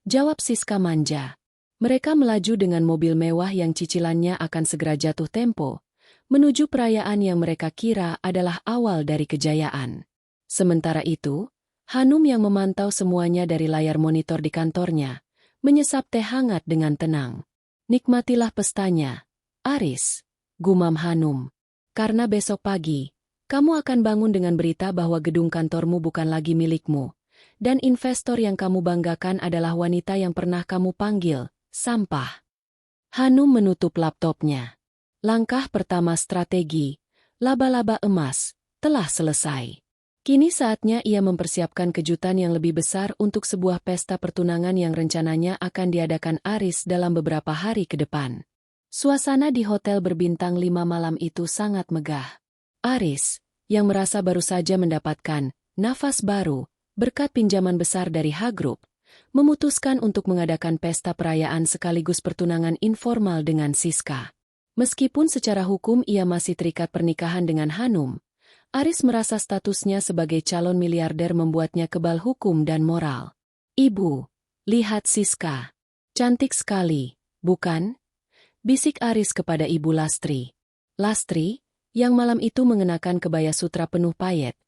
Jawab Siska manja. Mereka melaju dengan mobil mewah yang cicilannya akan segera jatuh tempo, menuju perayaan yang mereka kira adalah awal dari kejayaan. Sementara itu, Hanum yang memantau semuanya dari layar monitor di kantornya, menyesap teh hangat dengan tenang. Nikmatilah pestanya, Aris, gumam Hanum. Karena besok pagi, kamu akan bangun dengan berita bahwa gedung kantormu bukan lagi milikmu, dan investor yang kamu banggakan adalah wanita yang pernah kamu panggil, sampah. Hanum menutup laptopnya. Langkah pertama strategi, laba-laba emas, telah selesai. Kini saatnya ia mempersiapkan kejutan yang lebih besar untuk sebuah pesta pertunangan yang rencananya akan diadakan Aris dalam beberapa hari ke depan. Suasana di hotel berbintang 5 malam itu sangat megah. Aris, yang merasa baru saja mendapatkan nafas baru berkat pinjaman besar dari H Group, memutuskan untuk mengadakan pesta perayaan sekaligus pertunangan informal dengan Siska. Meskipun secara hukum ia masih terikat pernikahan dengan Hanum, Aris merasa statusnya sebagai calon miliarder membuatnya kebal hukum dan moral. Ibu, lihat Siska. Cantik sekali, bukan? Bisik Aris kepada Ibu Lastri. Lastri, yang malam itu mengenakan kebaya sutra penuh payet,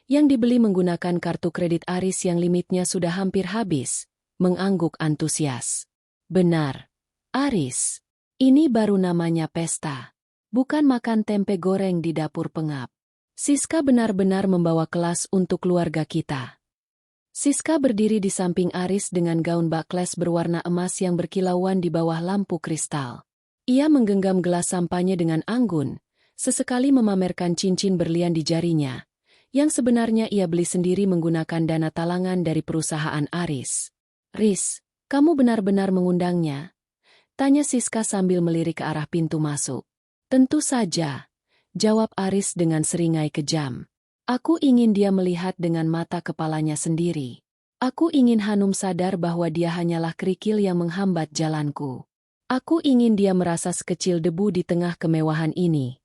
yang dibeli menggunakan kartu kredit Aris yang limitnya sudah hampir habis, mengangguk antusias. Benar, Aris. Ini baru namanya pesta. Bukan makan tempe goreng di dapur pengap. Siska benar-benar membawa kelas untuk keluarga kita. Siska berdiri di samping Aris dengan gaun bakles berwarna emas yang berkilauan di bawah lampu kristal. Ia menggenggam gelas sampanye dengan anggun, sesekali memamerkan cincin berlian di jarinya, yang sebenarnya ia beli sendiri menggunakan dana talangan dari perusahaan Aris. Riz, kamu benar-benar mengundangnya? Tanya Siska sambil melirik ke arah pintu masuk. Tentu saja. Jawab Aris dengan seringai kejam. Aku ingin dia melihat dengan mata kepalanya sendiri. Aku ingin Hanum sadar bahwa dia hanyalah kerikil yang menghambat jalanku. Aku ingin dia merasa sekecil debu di tengah kemewahan ini.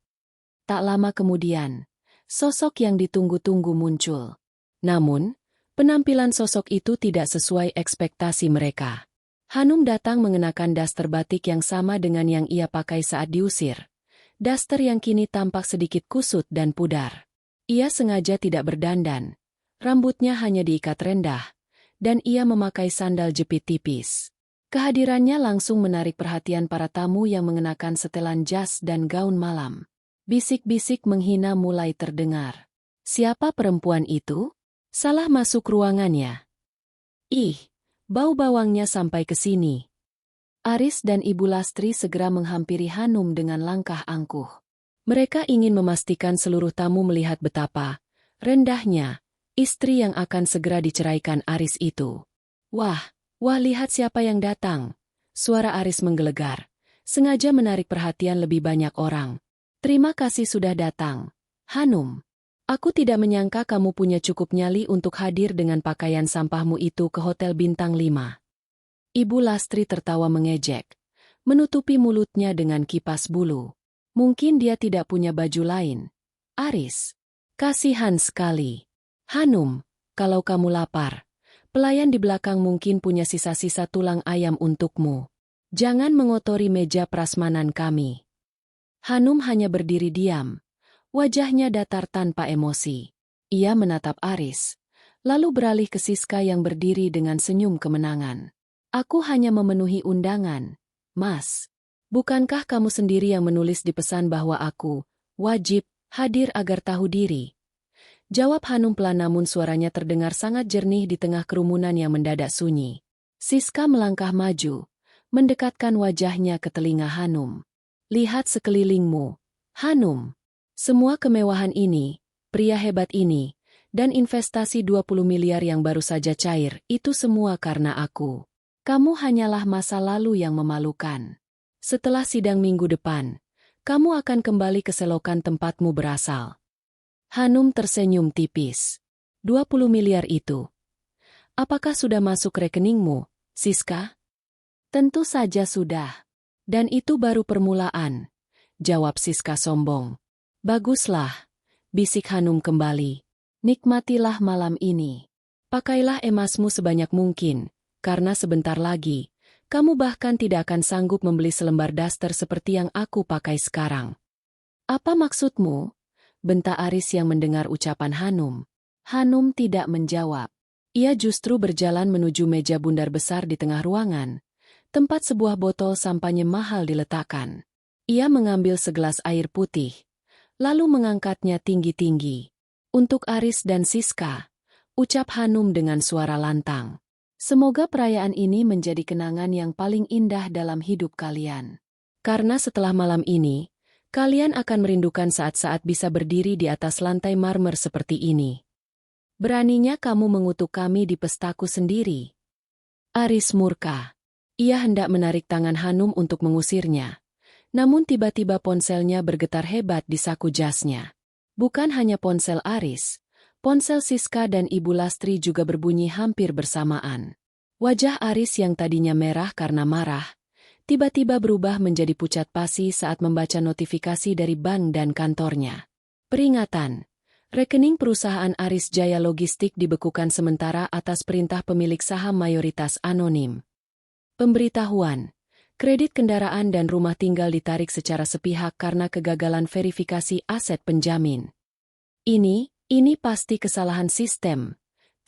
Tak lama kemudian, sosok yang ditunggu-tunggu muncul. Namun, penampilan sosok itu tidak sesuai ekspektasi mereka. Hanum datang mengenakan daster batik yang sama dengan yang ia pakai saat diusir. Daster yang kini tampak sedikit kusut dan pudar. Ia sengaja tidak berdandan. Rambutnya hanya diikat rendah, dan ia memakai sandal jepit tipis. Kehadirannya langsung menarik perhatian para tamu yang mengenakan setelan jas dan gaun malam. Bisik-bisik menghina mulai terdengar. Siapa perempuan itu? Salah masuk ruangannya. Ih, bau bawangnya sampai ke sini. Aris dan Ibu Lastri segera menghampiri Hanum dengan langkah angkuh. Mereka ingin memastikan seluruh tamu melihat betapa rendahnya istri yang akan segera diceraikan Aris itu. Wah, lihat siapa yang datang. Suara Aris menggelegar, sengaja menarik perhatian lebih banyak orang. Terima kasih sudah datang, Hanum. Aku tidak menyangka kamu punya cukup nyali untuk hadir dengan pakaian sampahmu itu ke Hotel Bintang 5. Ibu Lastri tertawa mengejek, menutupi mulutnya dengan kipas bulu. Mungkin dia tidak punya baju lain. Aris, kasihan sekali. Hanum, kalau kamu lapar, pelayan di belakang mungkin punya sisa-sisa tulang ayam untukmu. Jangan mengotori meja prasmanan kami. Hanum hanya berdiri diam. Wajahnya datar tanpa emosi. Ia menatap Aris, lalu beralih ke Siska yang berdiri dengan senyum kemenangan. Aku hanya memenuhi undangan, Mas. Bukankah kamu sendiri yang menulis di pesan bahwa aku wajib hadir agar tahu diri? Jawab Hanum pelan namun suaranya terdengar sangat jernih di tengah kerumunan yang mendadak sunyi. Siska melangkah maju, mendekatkan wajahnya ke telinga Hanum. Lihat sekelilingmu, Hanum. Semua kemewahan ini, pria hebat ini, dan investasi 20 miliar yang baru saja cair, itu semua karena aku. Kamu hanyalah masa lalu yang memalukan. Setelah sidang minggu depan, kamu akan kembali ke selokan tempatmu berasal. Hanum tersenyum tipis. 20 miliar itu. Apakah sudah masuk rekeningmu, Siska? Tentu saja sudah. Dan itu baru permulaan, jawab Siska sombong. Baguslah, bisik Hanum kembali. Nikmatilah malam ini. Pakailah emasmu sebanyak mungkin, karena sebentar lagi, kamu bahkan tidak akan sanggup membeli selembar daster seperti yang aku pakai sekarang. Apa maksudmu? Bentak Aris yang mendengar ucapan Hanum. Hanum tidak menjawab. Ia justru berjalan menuju meja bundar besar di tengah ruangan, tempat sebuah botol sampanye mahal diletakkan. Ia mengambil segelas air putih, lalu mengangkatnya tinggi-tinggi. Untuk Aris dan Siska, ucap Hanum dengan suara lantang. Semoga perayaan ini menjadi kenangan yang paling indah dalam hidup kalian. Karena setelah malam ini, kalian akan merindukan saat-saat bisa berdiri di atas lantai marmer seperti ini. Beraninya kamu mengutuk kami di pestaku sendiri. Aris murka. Ia hendak menarik tangan Hanum untuk mengusirnya. Namun tiba-tiba ponselnya bergetar hebat di saku jasnya. Bukan hanya ponsel Aris, ponsel Siska dan Ibu Lastri juga berbunyi hampir bersamaan. Wajah Aris yang tadinya merah karena marah, tiba-tiba berubah menjadi pucat pasi saat membaca notifikasi dari bank dan kantornya. Peringatan, rekening perusahaan Aris Jaya Logistik dibekukan sementara atas perintah pemilik saham mayoritas anonim. Pemberitahuan. Kredit kendaraan dan rumah tinggal ditarik secara sepihak karena kegagalan verifikasi aset penjamin. Ini pasti kesalahan sistem,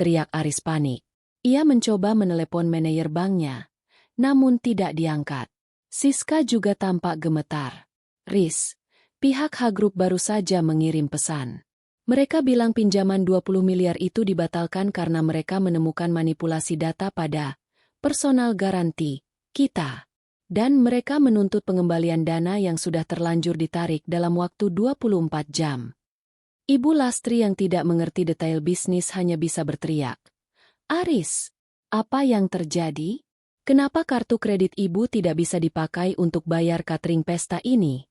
teriak Aris panik. Ia mencoba menelepon manajer banknya, namun tidak diangkat. Siska juga tampak gemetar. Riz, pihak H Group baru saja mengirim pesan. Mereka bilang pinjaman 20 miliar itu dibatalkan karena mereka menemukan manipulasi data pada personal garanti kita. Dan mereka menuntut pengembalian dana yang sudah terlanjur ditarik dalam waktu 24 jam. Ibu Lastri yang tidak mengerti detail bisnis hanya bisa berteriak. Aris, apa yang terjadi? Kenapa kartu kredit ibu tidak bisa dipakai untuk bayar catering pesta ini?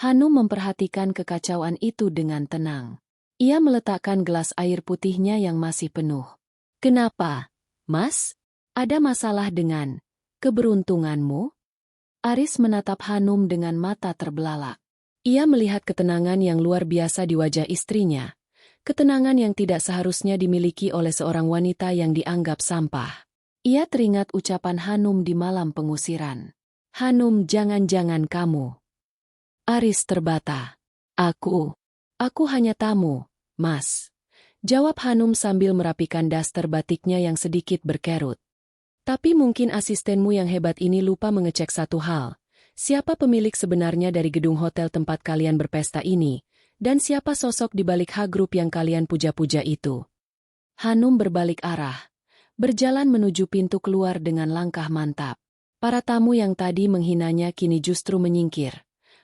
Hanum memperhatikan kekacauan itu dengan tenang. Ia meletakkan gelas air putihnya yang masih penuh. Kenapa, Mas? Ada masalah dengan keberuntunganmu? Aris menatap Hanum dengan mata terbelalak. Ia melihat ketenangan yang luar biasa di wajah istrinya. Ketenangan yang tidak seharusnya dimiliki oleh seorang wanita yang dianggap sampah. Ia teringat ucapan Hanum di malam pengusiran. Hanum, jangan-jangan kamu. Aris terbata. Aku hanya tamu, Mas. Jawab Hanum sambil merapikan daster batiknya yang sedikit berkerut. Tapi mungkin asistenmu yang hebat ini lupa mengecek satu hal. Siapa pemilik sebenarnya dari gedung hotel tempat kalian berpesta ini? Dan siapa sosok di balik H Group yang kalian puja-puja itu? Hanum berbalik arah, berjalan menuju pintu keluar dengan langkah mantap. Para tamu yang tadi menghinanya kini justru menyingkir,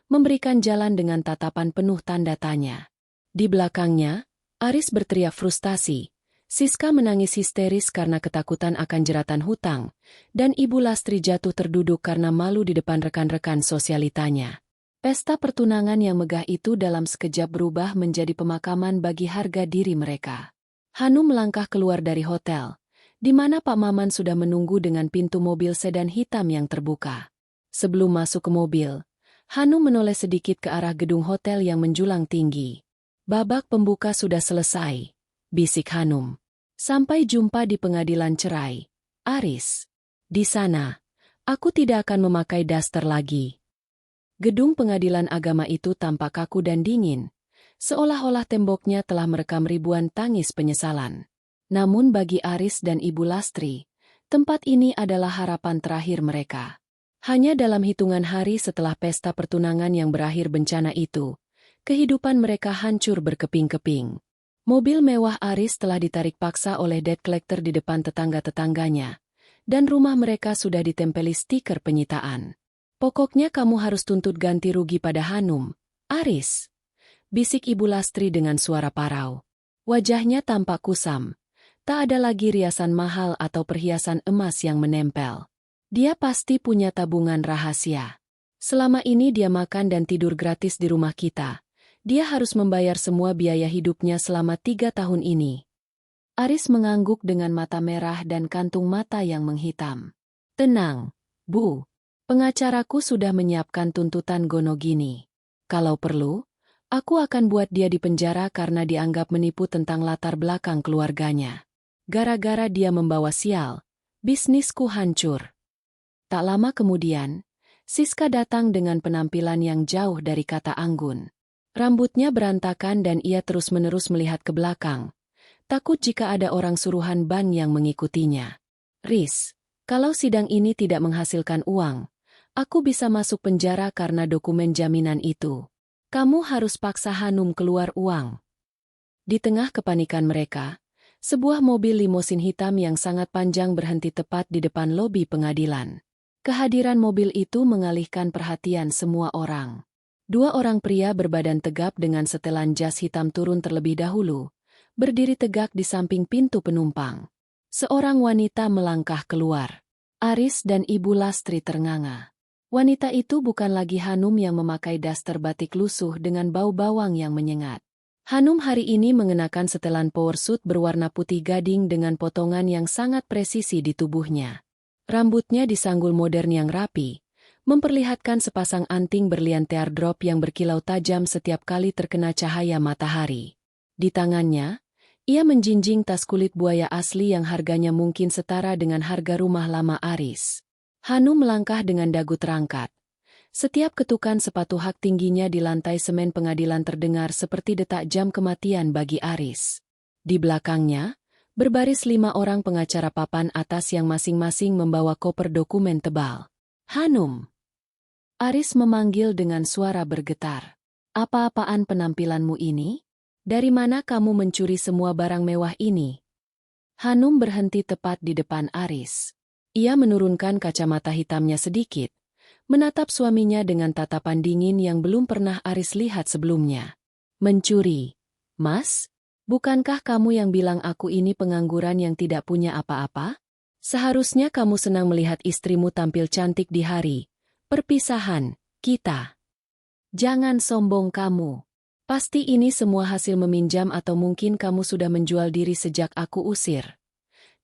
memberikan jalan dengan tatapan penuh tanda tanya. Di belakangnya, Aris berteriak frustasi. Siska menangis histeris karena ketakutan akan jeratan hutang, dan Ibu Lastri jatuh terduduk karena malu di depan rekan-rekan sosialitanya. Pesta pertunangan yang megah itu dalam sekejap berubah menjadi pemakaman bagi harga diri mereka. Hanum melangkah keluar dari hotel, di mana Pak Maman sudah menunggu dengan pintu mobil sedan hitam yang terbuka. Sebelum masuk ke mobil, Hanum menoleh sedikit ke arah gedung hotel yang menjulang tinggi. Babak pembuka sudah selesai, bisik Hanum. Sampai jumpa di pengadilan cerai, Aris. Di sana, aku tidak akan memakai daster lagi. Gedung pengadilan agama itu tampak kaku dan dingin, seolah-olah temboknya telah merekam ribuan tangis penyesalan. Namun bagi Aris dan Ibu Lastri, tempat ini adalah harapan terakhir mereka. Hanya dalam hitungan hari setelah pesta pertunangan yang berakhir bencana itu, kehidupan mereka hancur berkeping-keping. Mobil mewah Aris telah ditarik paksa oleh debt collector di depan tetangga-tetangganya, dan rumah mereka sudah ditempeli stiker penyitaan. Pokoknya kamu harus tuntut ganti rugi pada Hanum, Aris. Bisik Ibu Lastri dengan suara parau. Wajahnya tampak kusam. Tak ada lagi riasan mahal atau perhiasan emas yang menempel. Dia pasti punya tabungan rahasia. Selama ini dia makan dan tidur gratis di rumah kita. Dia harus membayar semua biaya hidupnya selama 3 tahun ini. Aris mengangguk dengan mata merah dan kantung mata yang menghitam. Tenang, Bu. Pengacaraku sudah menyiapkan tuntutan Gonogini. Kalau perlu, aku akan buat dia di penjara karena dianggap menipu tentang latar belakang keluarganya. Gara-gara dia membawa sial, bisnisku hancur. Tak lama kemudian, Siska datang dengan penampilan yang jauh dari kata anggun. Rambutnya berantakan dan ia terus-menerus melihat ke belakang, takut jika ada orang suruhan bank yang mengikutinya. Riz, kalau sidang ini tidak menghasilkan uang, aku bisa masuk penjara karena dokumen jaminan itu. Kamu harus paksa Hanum keluar uang. Di tengah kepanikan mereka, sebuah mobil limosin hitam yang sangat panjang berhenti tepat di depan lobi pengadilan. Kehadiran mobil itu mengalihkan perhatian semua orang. 2 orang pria berbadan tegap dengan setelan jas hitam turun terlebih dahulu, berdiri tegak di samping pintu penumpang. Seorang wanita melangkah keluar. Aris dan Ibu Lastri ternganga. Wanita itu bukan lagi Hanum yang memakai daster batik lusuh dengan bau bawang yang menyengat. Hanum hari ini mengenakan setelan power suit berwarna putih gading dengan potongan yang sangat presisi di tubuhnya. Rambutnya disanggul modern yang rapi, memperlihatkan sepasang anting berlian teardrop yang berkilau tajam setiap kali terkena cahaya matahari. Di tangannya, ia menjinjing tas kulit buaya asli yang harganya mungkin setara dengan harga rumah lama Aris. Hanum melangkah dengan dagu terangkat. Setiap ketukan sepatu hak tingginya di lantai semen pengadilan terdengar seperti detak jam kematian bagi Aris. Di belakangnya, berbaris 5 orang pengacara papan atas yang masing-masing membawa koper dokumen tebal. Hanum. Aris memanggil dengan suara bergetar. Apa-apaan penampilanmu ini? Dari mana kamu mencuri semua barang mewah ini? Hanum berhenti tepat di depan Aris. Ia menurunkan kacamata hitamnya sedikit, menatap suaminya dengan tatapan dingin yang belum pernah Aris lihat sebelumnya. Mencuri? Mas? Bukankah kamu yang bilang aku ini pengangguran yang tidak punya apa-apa? Seharusnya kamu senang melihat istrimu tampil cantik di hari perpisahan kita. Jangan sombong kamu. Pasti ini semua hasil meminjam atau mungkin kamu sudah menjual diri sejak aku usir.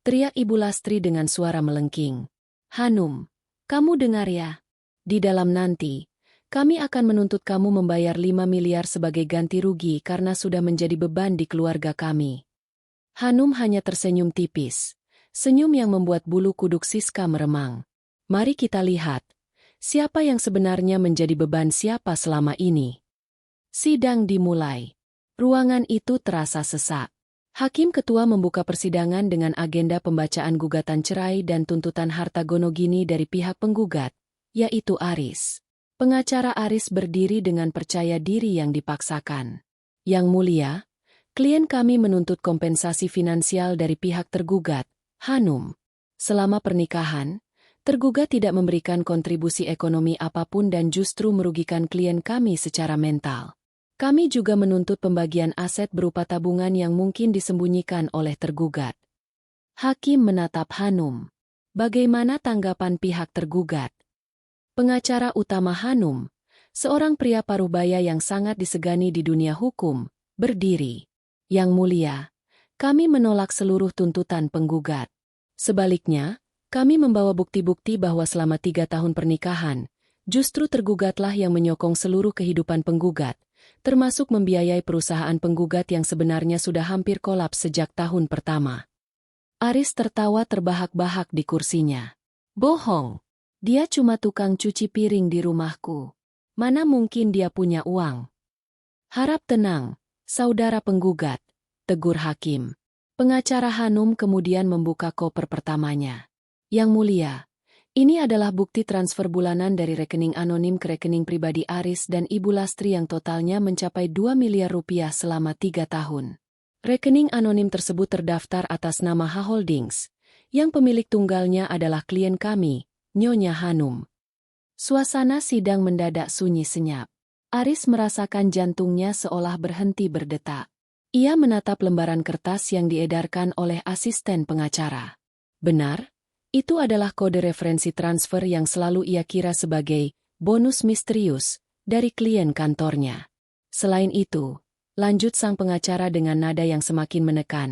Teriak Ibu Lastri dengan suara melengking. Hanum, kamu dengar ya? Di dalam nanti, kami akan menuntut kamu membayar 5 miliar sebagai ganti rugi karena sudah menjadi beban di keluarga kami. Hanum hanya tersenyum tipis. Senyum yang membuat bulu kuduk Siska meremang. Mari kita lihat. Siapa yang sebenarnya menjadi beban siapa selama ini? Sidang dimulai. Ruangan itu terasa sesak. Hakim ketua membuka persidangan dengan agenda pembacaan gugatan cerai dan tuntutan harta Gonogini dari pihak penggugat, yaitu Aris. Pengacara Aris berdiri dengan percaya diri yang dipaksakan. Yang mulia, klien kami menuntut kompensasi finansial dari pihak tergugat, Hanum. Selama pernikahan, tergugat tidak memberikan kontribusi ekonomi apapun dan justru merugikan klien kami secara mental. Kami juga menuntut pembagian aset berupa tabungan yang mungkin disembunyikan oleh tergugat. Hakim menatap Hanum. Bagaimana tanggapan pihak tergugat? Pengacara utama Hanum, seorang pria paruhbaya yang sangat disegani di dunia hukum, berdiri. Yang mulia, kami menolak seluruh tuntutan penggugat. Sebaliknya, kami membawa bukti-bukti bahwa selama 3 tahun pernikahan, justru tergugatlah yang menyokong seluruh kehidupan penggugat, termasuk membiayai perusahaan penggugat yang sebenarnya sudah hampir kolaps sejak tahun pertama. Aris tertawa terbahak-bahak di kursinya. Bohong. Dia cuma tukang cuci piring di rumahku. Mana mungkin dia punya uang? Harap tenang, saudara penggugat, tegur hakim. Pengacara Hanum kemudian membuka koper pertamanya. Yang mulia, ini adalah bukti transfer bulanan dari rekening anonim ke rekening pribadi Aris dan Ibu Lastri yang totalnya mencapai 2 miliar rupiah selama 3 tahun. Rekening anonim tersebut terdaftar atas nama H Holdings, yang pemilik tunggalnya adalah klien kami, Nyonya Hanum. Suasana sidang mendadak sunyi senyap. Aris merasakan jantungnya seolah berhenti berdetak. Ia menatap lembaran kertas yang diedarkan oleh asisten pengacara. Benar, itu adalah kode referensi transfer yang selalu ia kira sebagai bonus misterius dari klien kantornya. Selain itu, lanjut sang pengacara dengan nada yang semakin menekan,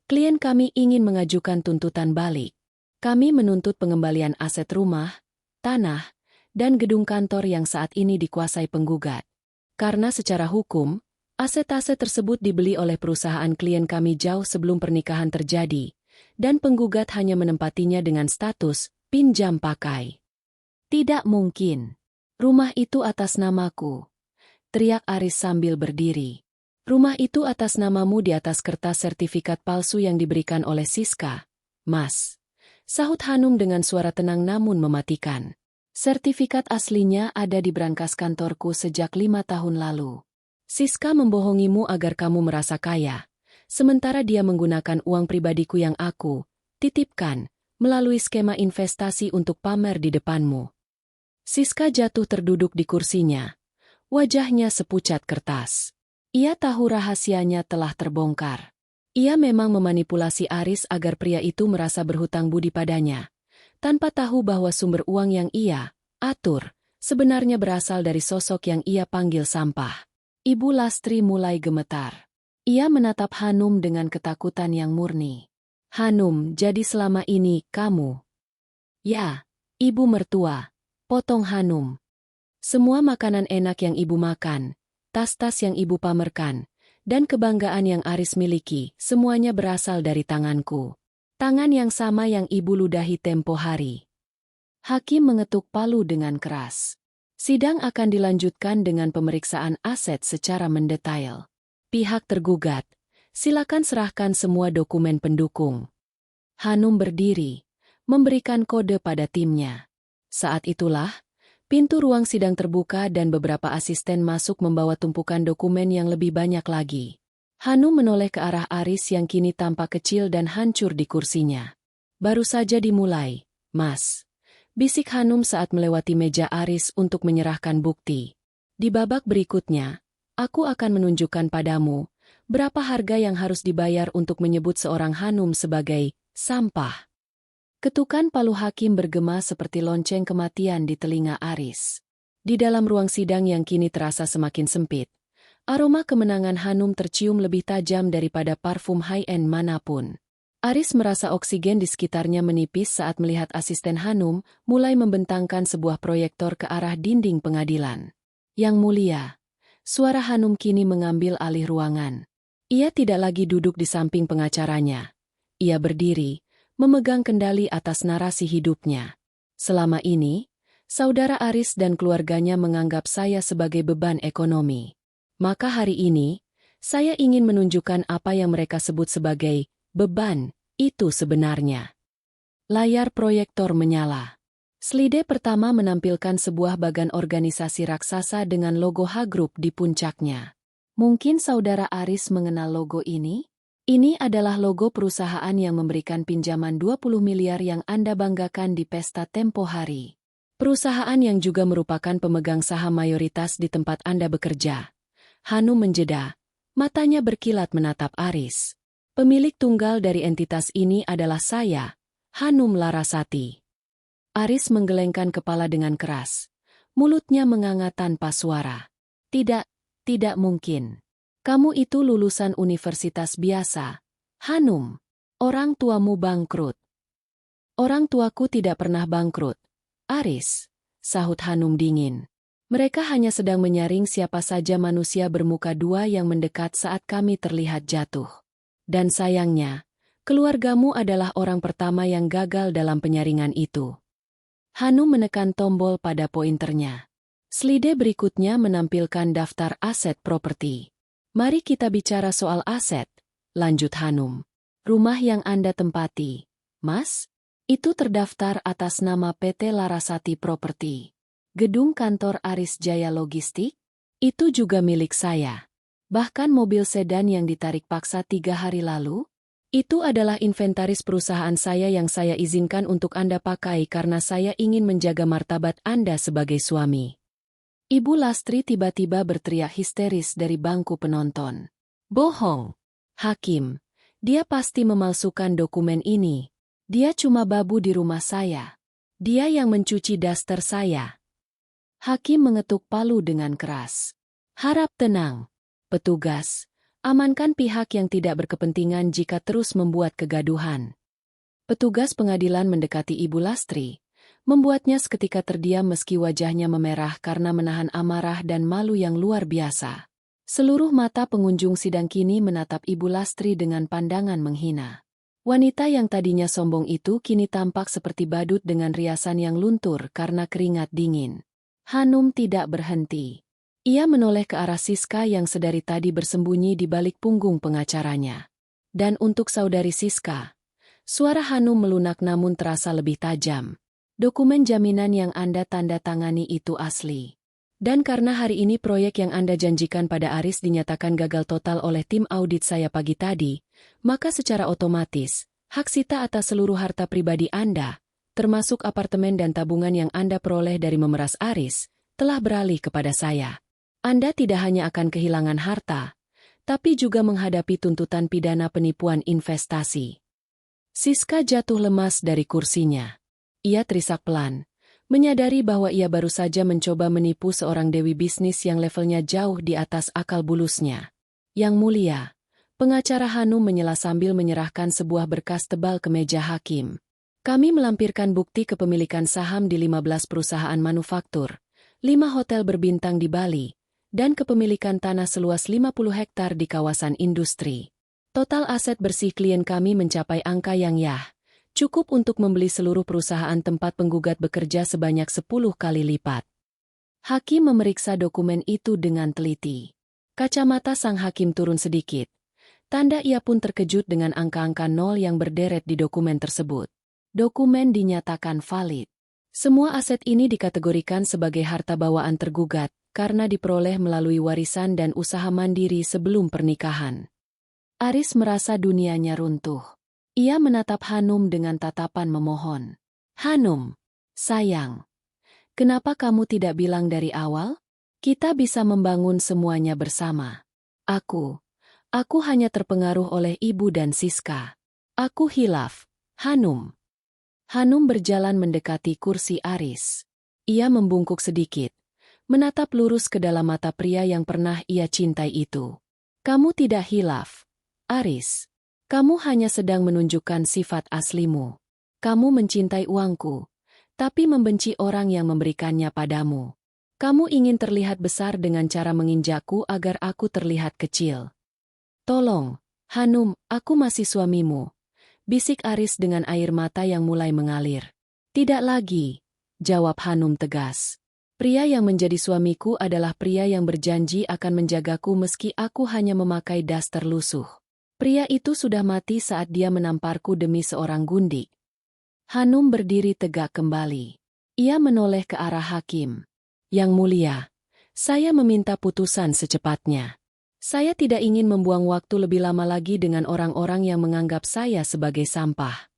klien kami ingin mengajukan tuntutan balik. Kami menuntut pengembalian aset rumah, tanah, dan gedung kantor yang saat ini dikuasai penggugat. Karena secara hukum, aset-aset tersebut dibeli oleh perusahaan klien kami jauh sebelum pernikahan terjadi, dan penggugat hanya menempatinya dengan status pinjam pakai. Tidak mungkin. Rumah itu atas namaku, teriak Aris sambil berdiri. Rumah itu atas namamu di atas kertas sertifikat palsu yang diberikan oleh Siska, Mas. Sahut Hanum dengan suara tenang namun mematikan. Sertifikat aslinya ada di brankas kantorku sejak 5 tahun lalu. Siska membohongimu agar kamu merasa kaya, sementara dia menggunakan uang pribadiku yang aku titipkan melalui skema investasi untuk pamer di depanmu. Siska jatuh terduduk di kursinya. Wajahnya sepucat kertas. Ia tahu rahasianya telah terbongkar. Ia memang memanipulasi Aris agar pria itu merasa berhutang budi padanya, tanpa tahu bahwa sumber uang yang ia atur sebenarnya berasal dari sosok yang ia panggil sampah. Ibu Lastri mulai gemetar. Ia menatap Hanum dengan ketakutan yang murni. Hanum, jadi selama ini kamu? Ya, ibu mertua, potong Hanum. Semua makanan enak yang ibu makan, tas-tas yang ibu pamerkan, dan kebanggaan yang Aris miliki, semuanya berasal dari tanganku. Tangan yang sama yang ibu ludahi tempo hari. Hakim mengetuk palu dengan keras. Sidang akan dilanjutkan dengan pemeriksaan aset secara mendetail. Pihak tergugat, silakan serahkan semua dokumen pendukung. Hanum berdiri, memberikan kode pada timnya. Saat itulah, pintu ruang sidang terbuka dan beberapa asisten masuk membawa tumpukan dokumen yang lebih banyak lagi. Hanum menoleh ke arah Aris yang kini tampak kecil dan hancur di kursinya. Baru saja dimulai, Mas. Bisik Hanum saat melewati meja Aris untuk menyerahkan bukti. Di babak berikutnya, aku akan menunjukkan padamu berapa harga yang harus dibayar untuk menyebut seorang Hanum sebagai sampah. Ketukan palu hakim bergema seperti lonceng kematian di telinga Aris. Di dalam ruang sidang yang kini terasa semakin sempit, aroma kemenangan Hanum tercium lebih tajam daripada parfum high-end manapun. Aris merasa oksigen di sekitarnya menipis saat melihat asisten Hanum mulai membentangkan sebuah proyektor ke arah dinding pengadilan. Yang mulia, suara Hanum kini mengambil alih ruangan. Ia tidak lagi duduk di samping pengacaranya. Ia berdiri, memegang kendali atas narasi hidupnya. Selama ini, saudara Aris dan keluarganya menganggap saya sebagai beban ekonomi. Maka hari ini, saya ingin menunjukkan apa yang mereka sebut sebagai beban itu sebenarnya. Layar proyektor menyala. Slide pertama menampilkan sebuah bagan organisasi raksasa dengan logo H Group di puncaknya. Mungkin saudara Aris mengenal logo ini? Ini adalah logo perusahaan yang memberikan pinjaman 20 miliar yang Anda banggakan di pesta tempo hari. Perusahaan yang juga merupakan pemegang saham mayoritas di tempat Anda bekerja. Hanum menjeda, matanya berkilat menatap Aris. Pemilik tunggal dari entitas ini adalah saya, Hanum Larasati. Aris menggelengkan kepala dengan keras. Mulutnya menganga tanpa suara. Tidak, tidak mungkin. Kamu itu lulusan universitas biasa. Hanum, orang tuamu bangkrut. Orang tuaku tidak pernah bangkrut. Aris, sahut Hanum dingin. Mereka hanya sedang menyaring siapa saja manusia bermuka dua yang mendekat saat kami terlihat jatuh. Dan sayangnya, keluargamu adalah orang pertama yang gagal dalam penyaringan itu. Hanum menekan tombol pada pointernya. Slide berikutnya menampilkan daftar aset properti. Mari kita bicara soal aset, lanjut Hanum. Rumah yang Anda tempati, Mas, itu terdaftar atas nama PT Larasati Properti. Gedung kantor Aris Jaya Logistik, itu juga milik saya. Bahkan mobil sedan yang ditarik paksa 3 hari lalu, itu adalah inventaris perusahaan saya yang saya izinkan untuk Anda pakai karena saya ingin menjaga martabat Anda sebagai suami. Ibu Lastri tiba-tiba berteriak histeris dari bangku penonton. Bohong. Hakim, dia pasti memalsukan dokumen ini. Dia cuma babu di rumah saya. Dia yang mencuci daster saya. Hakim mengetuk palu dengan keras. Harap tenang. Petugas, amankan pihak yang tidak berkepentingan jika terus membuat kegaduhan. Petugas pengadilan mendekati Ibu Lastri, membuatnya seketika terdiam meski wajahnya memerah karena menahan amarah dan malu yang luar biasa. Seluruh mata pengunjung sidang kini menatap Ibu Lastri dengan pandangan menghina. Wanita yang tadinya sombong itu kini tampak seperti badut dengan riasan yang luntur karena keringat dingin. Hanum tidak berhenti. Ia menoleh ke arah Siska yang sedari tadi bersembunyi di balik punggung pengacaranya. Dan untuk saudari Siska, suara Hanum melunak namun terasa lebih tajam. Dokumen jaminan yang Anda tanda tangani itu asli. Dan karena hari ini proyek yang Anda janjikan pada Aris dinyatakan gagal total oleh tim audit saya pagi tadi, maka secara otomatis, hak sita atas seluruh harta pribadi Anda, termasuk apartemen dan tabungan yang Anda peroleh dari memeras Aris, telah beralih kepada saya. Anda tidak hanya akan kehilangan harta, tapi juga menghadapi tuntutan pidana penipuan investasi. Siska jatuh lemas dari kursinya. Ia terisak pelan, menyadari bahwa ia baru saja mencoba menipu seorang dewi bisnis yang levelnya jauh di atas akal bulusnya. Yang mulia, pengacara Hanum menyela sambil menyerahkan sebuah berkas tebal ke meja hakim. Kami melampirkan bukti kepemilikan saham di 15 perusahaan manufaktur, 5 hotel berbintang di Bali, dan kepemilikan tanah seluas 50 hektar di kawasan industri. Total aset bersih klien kami mencapai angka yang cukup untuk membeli seluruh perusahaan tempat penggugat bekerja sebanyak 10 kali lipat. Hakim memeriksa dokumen itu dengan teliti. Kacamata sang hakim turun sedikit. Tanda ia pun terkejut dengan angka-angka nol yang berderet di dokumen tersebut. Dokumen dinyatakan valid. Semua aset ini dikategorikan sebagai harta bawaan tergugat, karena diperoleh melalui warisan dan usaha mandiri sebelum pernikahan. Aris merasa dunianya runtuh. Ia menatap Hanum dengan tatapan memohon. Hanum, sayang, kenapa kamu tidak bilang dari awal? Kita bisa membangun semuanya bersama. Aku hanya terpengaruh oleh ibu dan Siska. Aku hilaf, Hanum. Hanum berjalan mendekati kursi Aris. Ia membungkuk sedikit, menatap lurus ke dalam mata pria yang pernah ia cintai itu. Kamu tidak hilaf, Aris. Kamu hanya sedang menunjukkan sifat aslimu. Kamu mencintai uangku, tapi membenci orang yang memberikannya padamu. Kamu ingin terlihat besar dengan cara menginjakku agar aku terlihat kecil. Tolong, Hanum, aku masih suamimu, bisik Aris dengan air mata yang mulai mengalir. Tidak lagi, jawab Hanum tegas. Pria yang menjadi suamiku adalah pria yang berjanji akan menjagaku meski aku hanya memakai daster lusuh. Pria itu sudah mati saat dia menamparku demi seorang gundik. Hanum berdiri tegak kembali. Ia menoleh ke arah hakim. Yang mulia, saya meminta putusan secepatnya. Saya tidak ingin membuang waktu lebih lama lagi dengan orang-orang yang menganggap saya sebagai sampah.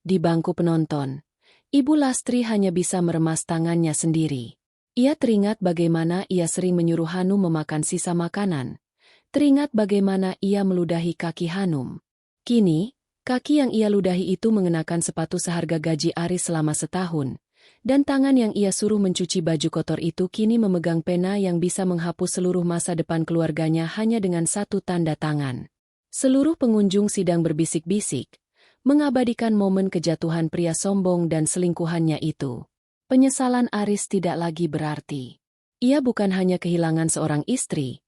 Di bangku penonton, Ibu Lastri hanya bisa meremas tangannya sendiri. Ia teringat bagaimana ia sering menyuruh Hanum memakan sisa makanan. Teringat bagaimana ia meludahi kaki Hanum. Kini, kaki yang ia ludahi itu mengenakan sepatu seharga gaji Aris selama setahun. Dan tangan yang ia suruh mencuci baju kotor itu kini memegang pena yang bisa menghapus seluruh masa depan keluarganya hanya dengan satu tanda tangan. Seluruh pengunjung sidang berbisik-bisik, mengabadikan momen kejatuhan pria sombong dan selingkuhannya itu. Penyesalan Aris tidak lagi berarti. Ia bukan hanya kehilangan seorang istri,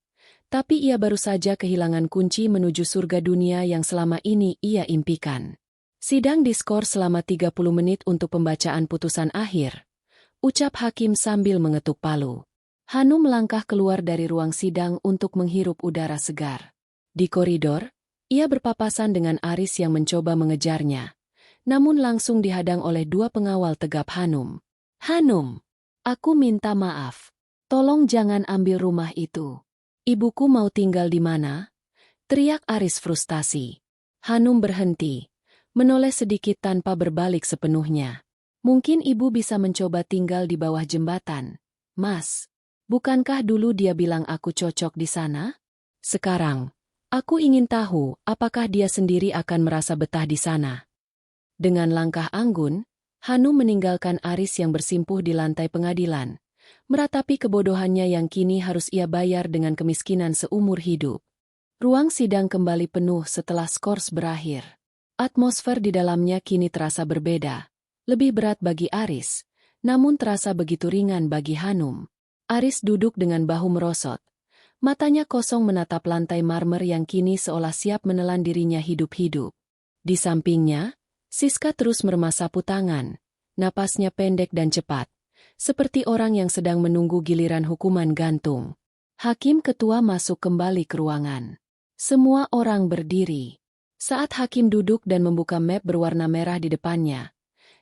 tapi ia baru saja kehilangan kunci menuju surga dunia yang selama ini ia impikan. Sidang diskors selama 30 menit untuk pembacaan putusan akhir, ucap hakim sambil mengetuk palu. Hanum melangkah keluar dari ruang sidang untuk menghirup udara segar. Di koridor, ia berpapasan dengan Aris yang mencoba mengejarnya, namun langsung dihadang oleh dua pengawal tegap Hanum. Hanum, aku minta maaf. Tolong jangan ambil rumah itu. Ibuku mau tinggal di mana? Teriak Aris frustasi. Hanum berhenti, menoleh sedikit tanpa berbalik sepenuhnya. Mungkin ibu bisa mencoba tinggal di bawah jembatan. Mas, bukankah dulu dia bilang aku cocok di sana? Sekarang, aku ingin tahu apakah dia sendiri akan merasa betah di sana. Dengan langkah anggun, Hanum meninggalkan Aris yang bersimpuh di lantai pengadilan, meratapi kebodohannya yang kini harus ia bayar dengan kemiskinan seumur hidup. Ruang sidang kembali penuh setelah skors berakhir. Atmosfer di dalamnya kini terasa berbeda, lebih berat bagi Aris, namun terasa begitu ringan bagi Hanum. Aris duduk dengan bahu merosot, matanya kosong menatap lantai marmer yang kini seolah siap menelan dirinya hidup-hidup. Di sampingnya, Siska terus merema sapu tangan, napasnya pendek dan cepat, seperti orang yang sedang menunggu giliran hukuman gantung. Hakim ketua masuk kembali ke ruangan. Semua orang berdiri. Saat hakim duduk dan membuka map berwarna merah di depannya,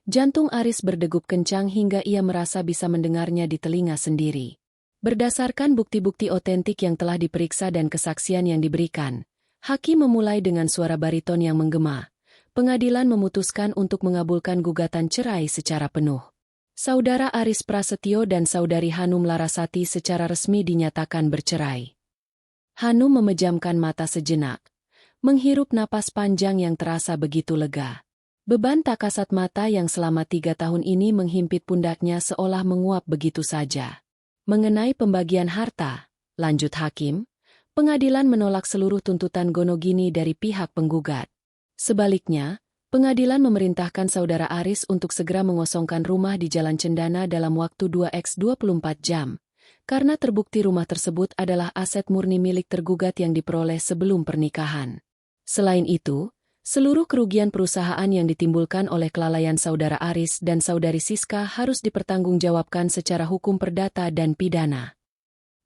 jantung Aris berdegup kencang hingga ia merasa bisa mendengarnya di telinga sendiri. Berdasarkan bukti-bukti otentik yang telah diperiksa dan kesaksian yang diberikan, hakim memulai dengan suara bariton yang menggema. Pengadilan memutuskan untuk mengabulkan gugatan cerai secara penuh. Saudara Aris Prasetyo dan saudari Hanum Larasati secara resmi dinyatakan bercerai. Hanum memejamkan mata sejenak, menghirup napas panjang yang terasa begitu lega. Beban tak kasat mata yang selama 3 tahun ini menghimpit pundaknya seolah menguap begitu saja. Mengenai pembagian harta, lanjut hakim, pengadilan menolak seluruh tuntutan gonogini dari pihak penggugat. Sebaliknya, pengadilan memerintahkan saudara Aris untuk segera mengosongkan rumah di Jalan Cendana dalam waktu 2x24 jam, karena terbukti rumah tersebut adalah aset murni milik tergugat yang diperoleh sebelum pernikahan. Selain itu, seluruh kerugian perusahaan yang ditimbulkan oleh kelalaian saudara Aris dan saudari Siska harus dipertanggungjawabkan secara hukum perdata dan pidana.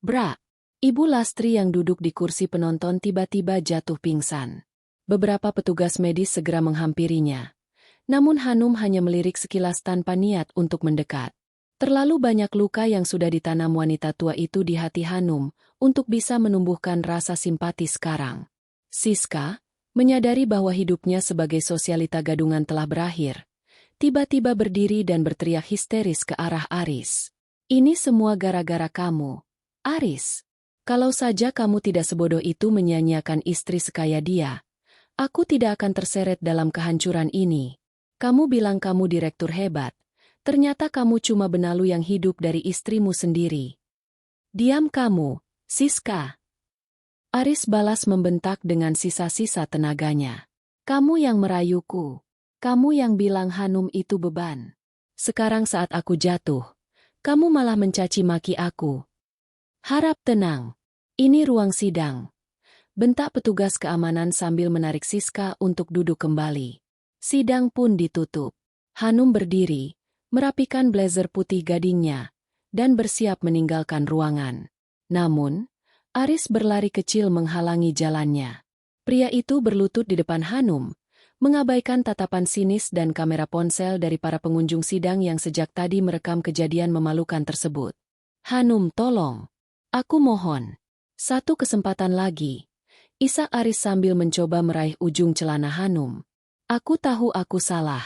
Bra! Ibu Lastri yang duduk di kursi penonton tiba-tiba jatuh pingsan. Beberapa petugas medis segera menghampirinya. Namun Hanum hanya melirik sekilas tanpa niat untuk mendekat. Terlalu banyak luka yang sudah ditanam wanita tua itu di hati Hanum untuk bisa menumbuhkan rasa simpati sekarang. Siska, menyadari bahwa hidupnya sebagai sosialita gadungan telah berakhir, tiba-tiba berdiri dan berteriak histeris ke arah Aris. Ini semua gara-gara kamu, Aris. Kalau saja kamu tidak sebodoh itu menyia-nyiakan istri sekaya dia, aku tidak akan terseret dalam kehancuran ini. Kamu bilang kamu direktur hebat, ternyata kamu cuma benalu yang hidup dari istrimu sendiri. Diam kamu, Siska. Aris balas membentak dengan sisa-sisa tenaganya. Kamu yang merayuku. Kamu yang bilang Hanum itu beban. Sekarang saat aku jatuh, kamu malah mencaci maki aku. Harap tenang. Ini ruang sidang. Bentak petugas keamanan sambil menarik Siska untuk duduk kembali. Sidang pun ditutup. Hanum berdiri, merapikan blazer putih gadingnya, dan bersiap meninggalkan ruangan. Namun, Aris berlari kecil menghalangi jalannya. Pria itu berlutut di depan Hanum, mengabaikan tatapan sinis dan kamera ponsel dari para pengunjung sidang yang sejak tadi merekam kejadian memalukan tersebut. Hanum, tolong. Aku mohon. Satu kesempatan lagi. Isak Aris sambil mencoba meraih ujung celana Hanum. Aku tahu aku salah.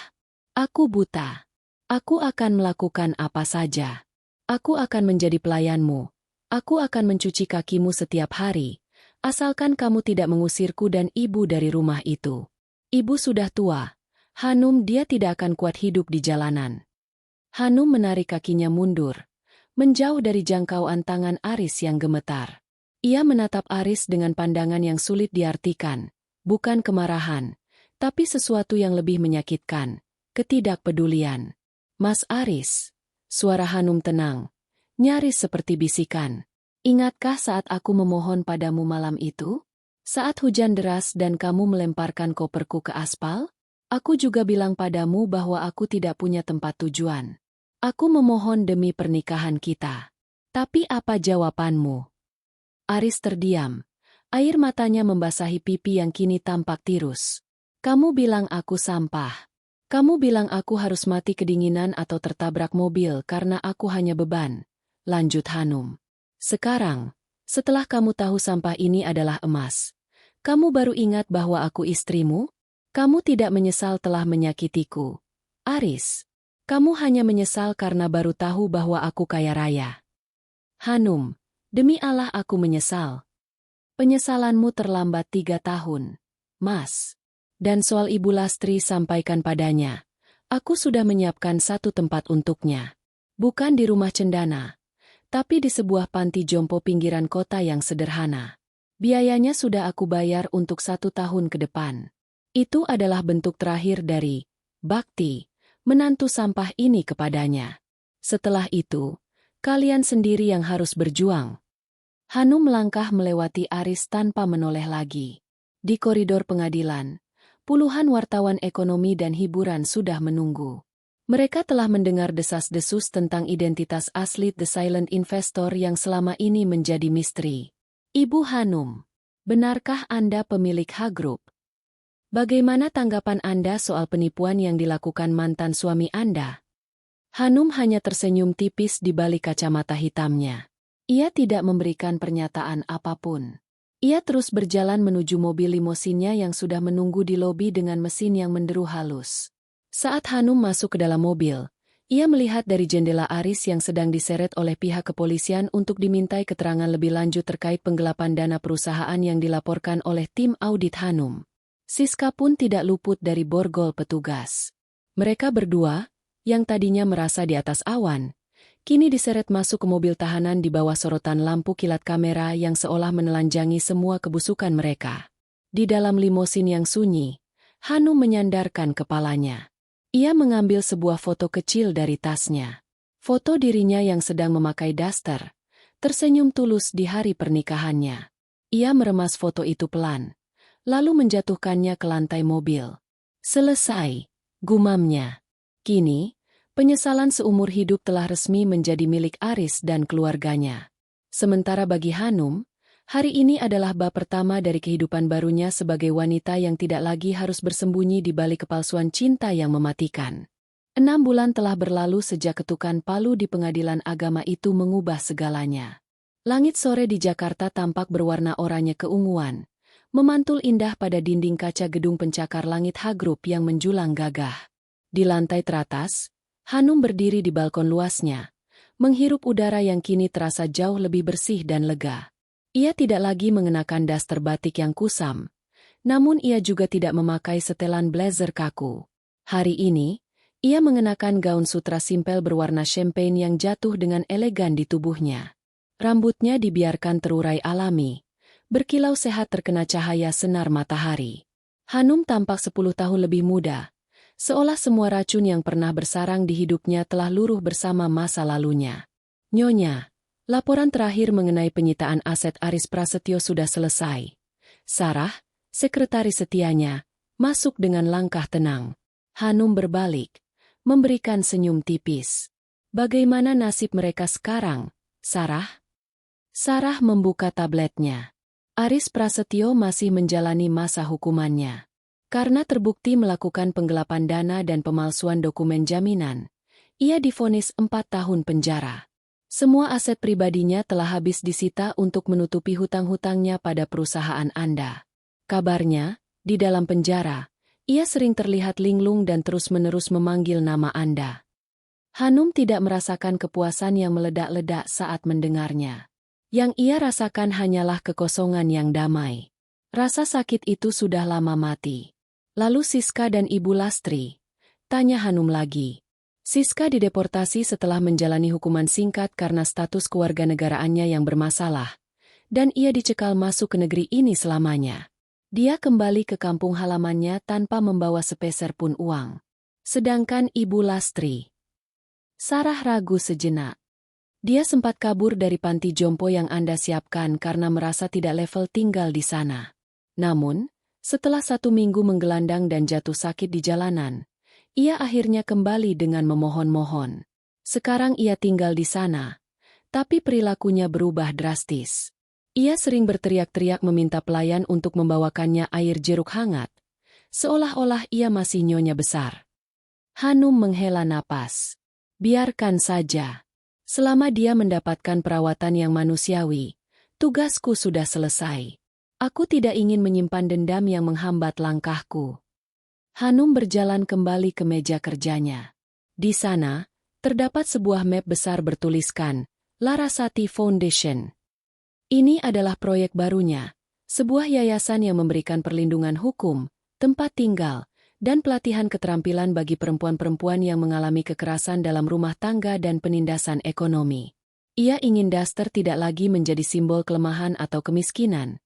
Aku buta. Aku akan melakukan apa saja. Aku akan menjadi pelayanmu. Aku akan mencuci kakimu setiap hari, asalkan kamu tidak mengusirku dan ibu dari rumah itu. Ibu sudah tua. Hanum, dia tidak akan kuat hidup di jalanan. Hanum menarik kakinya mundur, menjauh dari jangkauan tangan Aris yang gemetar. Ia menatap Aris dengan pandangan yang sulit diartikan, bukan kemarahan, tapi sesuatu yang lebih menyakitkan, ketidakpedulian. Mas Aris, suara Hanum tenang, nyaris seperti bisikan. Ingatkah saat aku memohon padamu malam itu? Saat hujan deras dan kamu melemparkan koperku ke aspal? Aku juga bilang padamu bahwa aku tidak punya tempat tujuan. Aku memohon demi pernikahan kita. Tapi apa jawabanmu? Aris terdiam. Air matanya membasahi pipi yang kini tampak tirus. Kamu bilang aku sampah. Kamu bilang aku harus mati kedinginan atau tertabrak mobil karena aku hanya beban. Lanjut Hanum. Sekarang, setelah kamu tahu sampah ini adalah emas, kamu baru ingat bahwa aku istrimu? Kamu tidak menyesal telah menyakitiku. Aris, kamu hanya menyesal karena baru tahu bahwa aku kaya raya. Hanum, demi Allah aku menyesal. Penyesalanmu terlambat 3 tahun, Mas. Dan soal Ibu Lastri sampaikan padanya. Aku sudah menyiapkan satu tempat untuknya. Bukan di rumah cendana, tapi di sebuah panti jompo pinggiran kota yang sederhana. Biayanya sudah aku bayar untuk 1 tahun ke depan. Itu adalah bentuk terakhir dari bakti, menantu sampah ini kepadanya. Setelah itu, kalian sendiri yang harus berjuang. Hanum melangkah melewati Aris tanpa menoleh lagi. Di koridor pengadilan, puluhan wartawan ekonomi dan hiburan sudah menunggu. Mereka telah mendengar desas-desus tentang identitas asli The Silent Investor yang selama ini menjadi misteri. Ibu Hanum, benarkah Anda pemilik H Group? Bagaimana tanggapan Anda soal penipuan yang dilakukan mantan suami Anda? Hanum hanya tersenyum tipis di balik kacamata hitamnya. Ia tidak memberikan pernyataan apapun. Ia terus berjalan menuju mobil limosinnya yang sudah menunggu di lobi dengan mesin yang menderu halus. Saat Hanum masuk ke dalam mobil, ia melihat dari jendela Aris yang sedang diseret oleh pihak kepolisian untuk dimintai keterangan lebih lanjut terkait penggelapan dana perusahaan yang dilaporkan oleh tim audit Hanum. Siska pun tidak luput dari borgol petugas. Mereka berdua, yang tadinya merasa di atas awan, kini diseret masuk ke mobil tahanan di bawah sorotan lampu kilat kamera yang seolah menelanjangi semua kebusukan mereka. Di dalam limosin yang sunyi, Hanum menyandarkan kepalanya. Ia mengambil sebuah foto kecil dari tasnya. Foto dirinya yang sedang memakai daster, tersenyum tulus di hari pernikahannya. Ia meremas foto itu pelan, lalu menjatuhkannya ke lantai mobil. Selesai, gumamnya. Kini, penyesalan seumur hidup telah resmi menjadi milik Aris dan keluarganya. Sementara bagi Hanum, hari ini adalah bab pertama dari kehidupan barunya sebagai wanita yang tidak lagi harus bersembunyi di balik kepalsuan cinta yang mematikan. 6 bulan telah berlalu sejak ketukan palu di pengadilan agama itu mengubah segalanya. Langit sore di Jakarta tampak berwarna oranye keunguan, memantul indah pada dinding kaca gedung pencakar langit H Group yang menjulang gagah. Di lantai teratas, Hanum berdiri di balkon luasnya, menghirup udara yang kini terasa jauh lebih bersih dan lega. Ia tidak lagi mengenakan daster batik yang kusam, namun ia juga tidak memakai setelan blazer kaku. Hari ini, ia mengenakan gaun sutra simpel berwarna champagne yang jatuh dengan elegan di tubuhnya. Rambutnya dibiarkan terurai alami, berkilau sehat terkena cahaya senar matahari. Hanum tampak 10 tahun lebih muda, seolah semua racun yang pernah bersarang di hidupnya telah luruh bersama masa lalunya. Nyonya, laporan terakhir mengenai penyitaan aset Aris Prasetyo sudah selesai. Sarah, sekretaris setianya, masuk dengan langkah tenang. Hanum berbalik, memberikan senyum tipis. Bagaimana nasib mereka sekarang, Sarah? Sarah membuka tabletnya. Aris Prasetyo masih menjalani masa hukumannya. Karena terbukti melakukan penggelapan dana dan pemalsuan dokumen jaminan, ia divonis 4 tahun penjara. Semua aset pribadinya telah habis disita untuk menutupi hutang-hutangnya pada perusahaan Anda. Kabarnya, di dalam penjara, ia sering terlihat linglung dan terus-menerus memanggil nama Anda. Hanum tidak merasakan kepuasan yang meledak-ledak saat mendengarnya. Yang ia rasakan hanyalah kekosongan yang damai. Rasa sakit itu sudah lama mati. Lalu Siska dan Ibu Lastri? Tanya Hanum lagi. Siska dideportasi setelah menjalani hukuman singkat karena status kewarganegaraannya yang bermasalah. Dan ia dicekal masuk ke negeri ini selamanya. Dia kembali ke kampung halamannya tanpa membawa sepeser pun uang. Sedangkan Ibu Lastri. Sarah ragu sejenak. Dia sempat kabur dari panti jompo yang Anda siapkan karena merasa tidak level tinggal di sana. Namun, setelah 1 minggu menggelandang dan jatuh sakit di jalanan, ia akhirnya kembali dengan memohon-mohon. Sekarang ia tinggal di sana, tapi perilakunya berubah drastis. Ia sering berteriak-teriak meminta pelayan untuk membawakannya air jeruk hangat, seolah-olah ia masih nyonya besar. Hanum menghela napas. Biarkan saja. Selama dia mendapatkan perawatan yang manusiawi, tugasku sudah selesai. Aku tidak ingin menyimpan dendam yang menghambat langkahku. Hanum berjalan kembali ke meja kerjanya. Di sana, terdapat sebuah map besar bertuliskan, Larasati Foundation. Ini adalah proyek barunya, sebuah yayasan yang memberikan perlindungan hukum, tempat tinggal, dan pelatihan keterampilan bagi perempuan-perempuan yang mengalami kekerasan dalam rumah tangga dan penindasan ekonomi. Ia ingin Daster tidak lagi menjadi simbol kelemahan atau kemiskinan,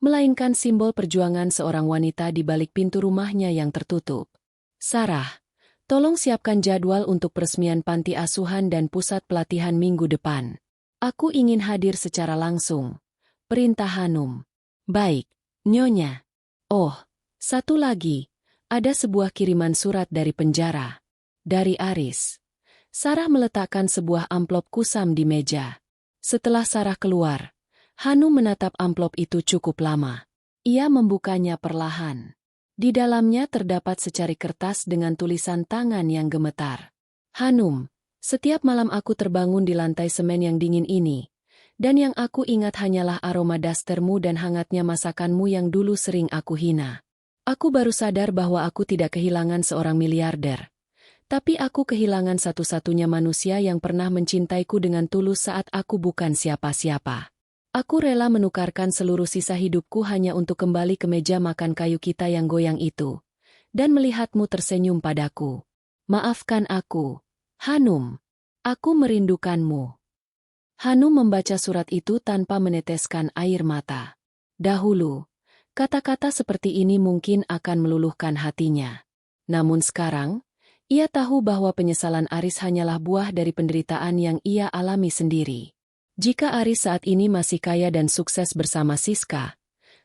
melainkan simbol perjuangan seorang wanita di balik pintu rumahnya yang tertutup. Sarah, tolong siapkan jadwal untuk peresmian panti asuhan dan pusat pelatihan minggu depan. Aku ingin hadir secara langsung. Perintah Hanum. Baik, Nyonya. Oh, satu lagi. Ada sebuah kiriman surat dari penjara. Dari Aris. Sarah meletakkan sebuah amplop kusam di meja. Setelah Sarah keluar, Hanum menatap amplop itu cukup lama. Ia membukanya perlahan. Di dalamnya terdapat secari kertas dengan tulisan tangan yang gemetar. Hanum, setiap malam aku terbangun di lantai semen yang dingin ini, dan yang aku ingat hanyalah aroma dastermu dan hangatnya masakanmu yang dulu sering aku hina. Aku baru sadar bahwa aku tidak kehilangan seorang miliarder. Tapi aku kehilangan satu-satunya manusia yang pernah mencintaiku dengan tulus saat aku bukan siapa-siapa. Aku rela menukarkan seluruh sisa hidupku hanya untuk kembali ke meja makan kayu kita yang goyang itu, dan melihatmu tersenyum padaku. Maafkan aku, Hanum. Aku merindukanmu. Hanum membaca surat itu tanpa meneteskan air mata. Dahulu, kata-kata seperti ini mungkin akan meluluhkan hatinya. Namun sekarang, ia tahu bahwa penyesalan Aris hanyalah buah dari penderitaan yang ia alami sendiri. Jika Aris saat ini masih kaya dan sukses bersama Siska,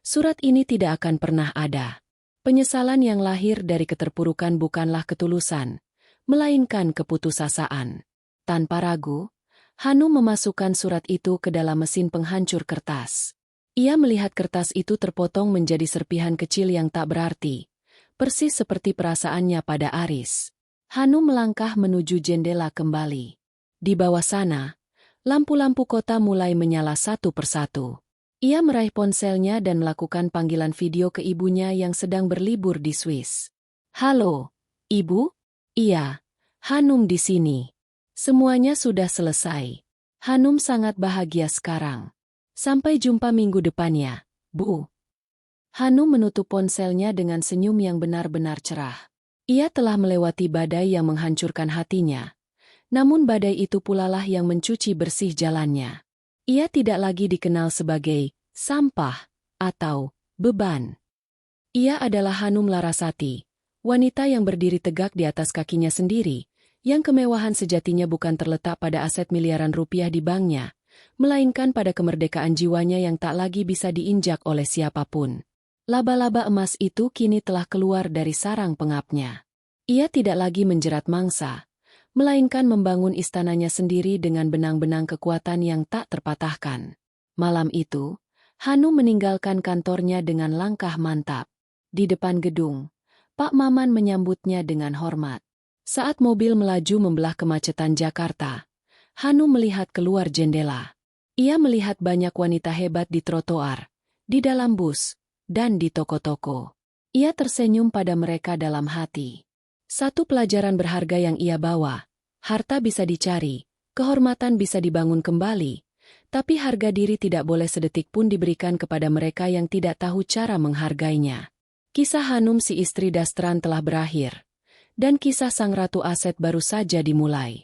surat ini tidak akan pernah ada. Penyesalan yang lahir dari keterpurukan bukanlah ketulusan, melainkan keputusasaan. Tanpa ragu, Hanum memasukkan surat itu ke dalam mesin penghancur kertas. Ia melihat kertas itu terpotong menjadi serpihan kecil yang tak berarti, persis seperti perasaannya pada Aris. Hanum melangkah menuju jendela kembali. Di bawah sana, lampu-lampu kota mulai menyala satu persatu. Ia meraih ponselnya dan melakukan panggilan video ke ibunya yang sedang berlibur di Swiss. Halo, Ibu? Iya, Hanum di sini. Semuanya sudah selesai. Hanum sangat bahagia sekarang. Sampai jumpa minggu depannya, Bu. Hanum menutup ponselnya dengan senyum yang benar-benar cerah. Ia telah melewati badai yang menghancurkan hatinya. Namun badai itu pulalah yang mencuci bersih jalannya. Ia tidak lagi dikenal sebagai sampah atau beban. Ia adalah Hanum Larasati, wanita yang berdiri tegak di atas kakinya sendiri, yang kemewahan sejatinya bukan terletak pada aset miliaran rupiah di banknya, melainkan pada kemerdekaan jiwanya yang tak lagi bisa diinjak oleh siapapun. Laba-laba emas itu kini telah keluar dari sarang pengapnya. Ia tidak lagi menjerat mangsa, melainkan membangun istananya sendiri dengan benang-benang kekuatan yang tak terpatahkan. Malam itu, Hanum meninggalkan kantornya dengan langkah mantap. Di depan gedung, Pak Maman menyambutnya dengan hormat. Saat mobil melaju membelah kemacetan Jakarta, Hanum melihat keluar jendela. Ia melihat banyak wanita hebat di trotoar, di dalam bus, dan di toko-toko. Ia tersenyum pada mereka dalam hati. Satu pelajaran berharga yang ia bawa, Harta bisa dicari, kehormatan bisa dibangun kembali, tapi harga diri tidak boleh sedetik pun diberikan kepada mereka yang tidak tahu cara menghargainya. Kisah Hanum si istri Dastran telah berakhir, dan kisah sang Ratu Aset baru saja dimulai.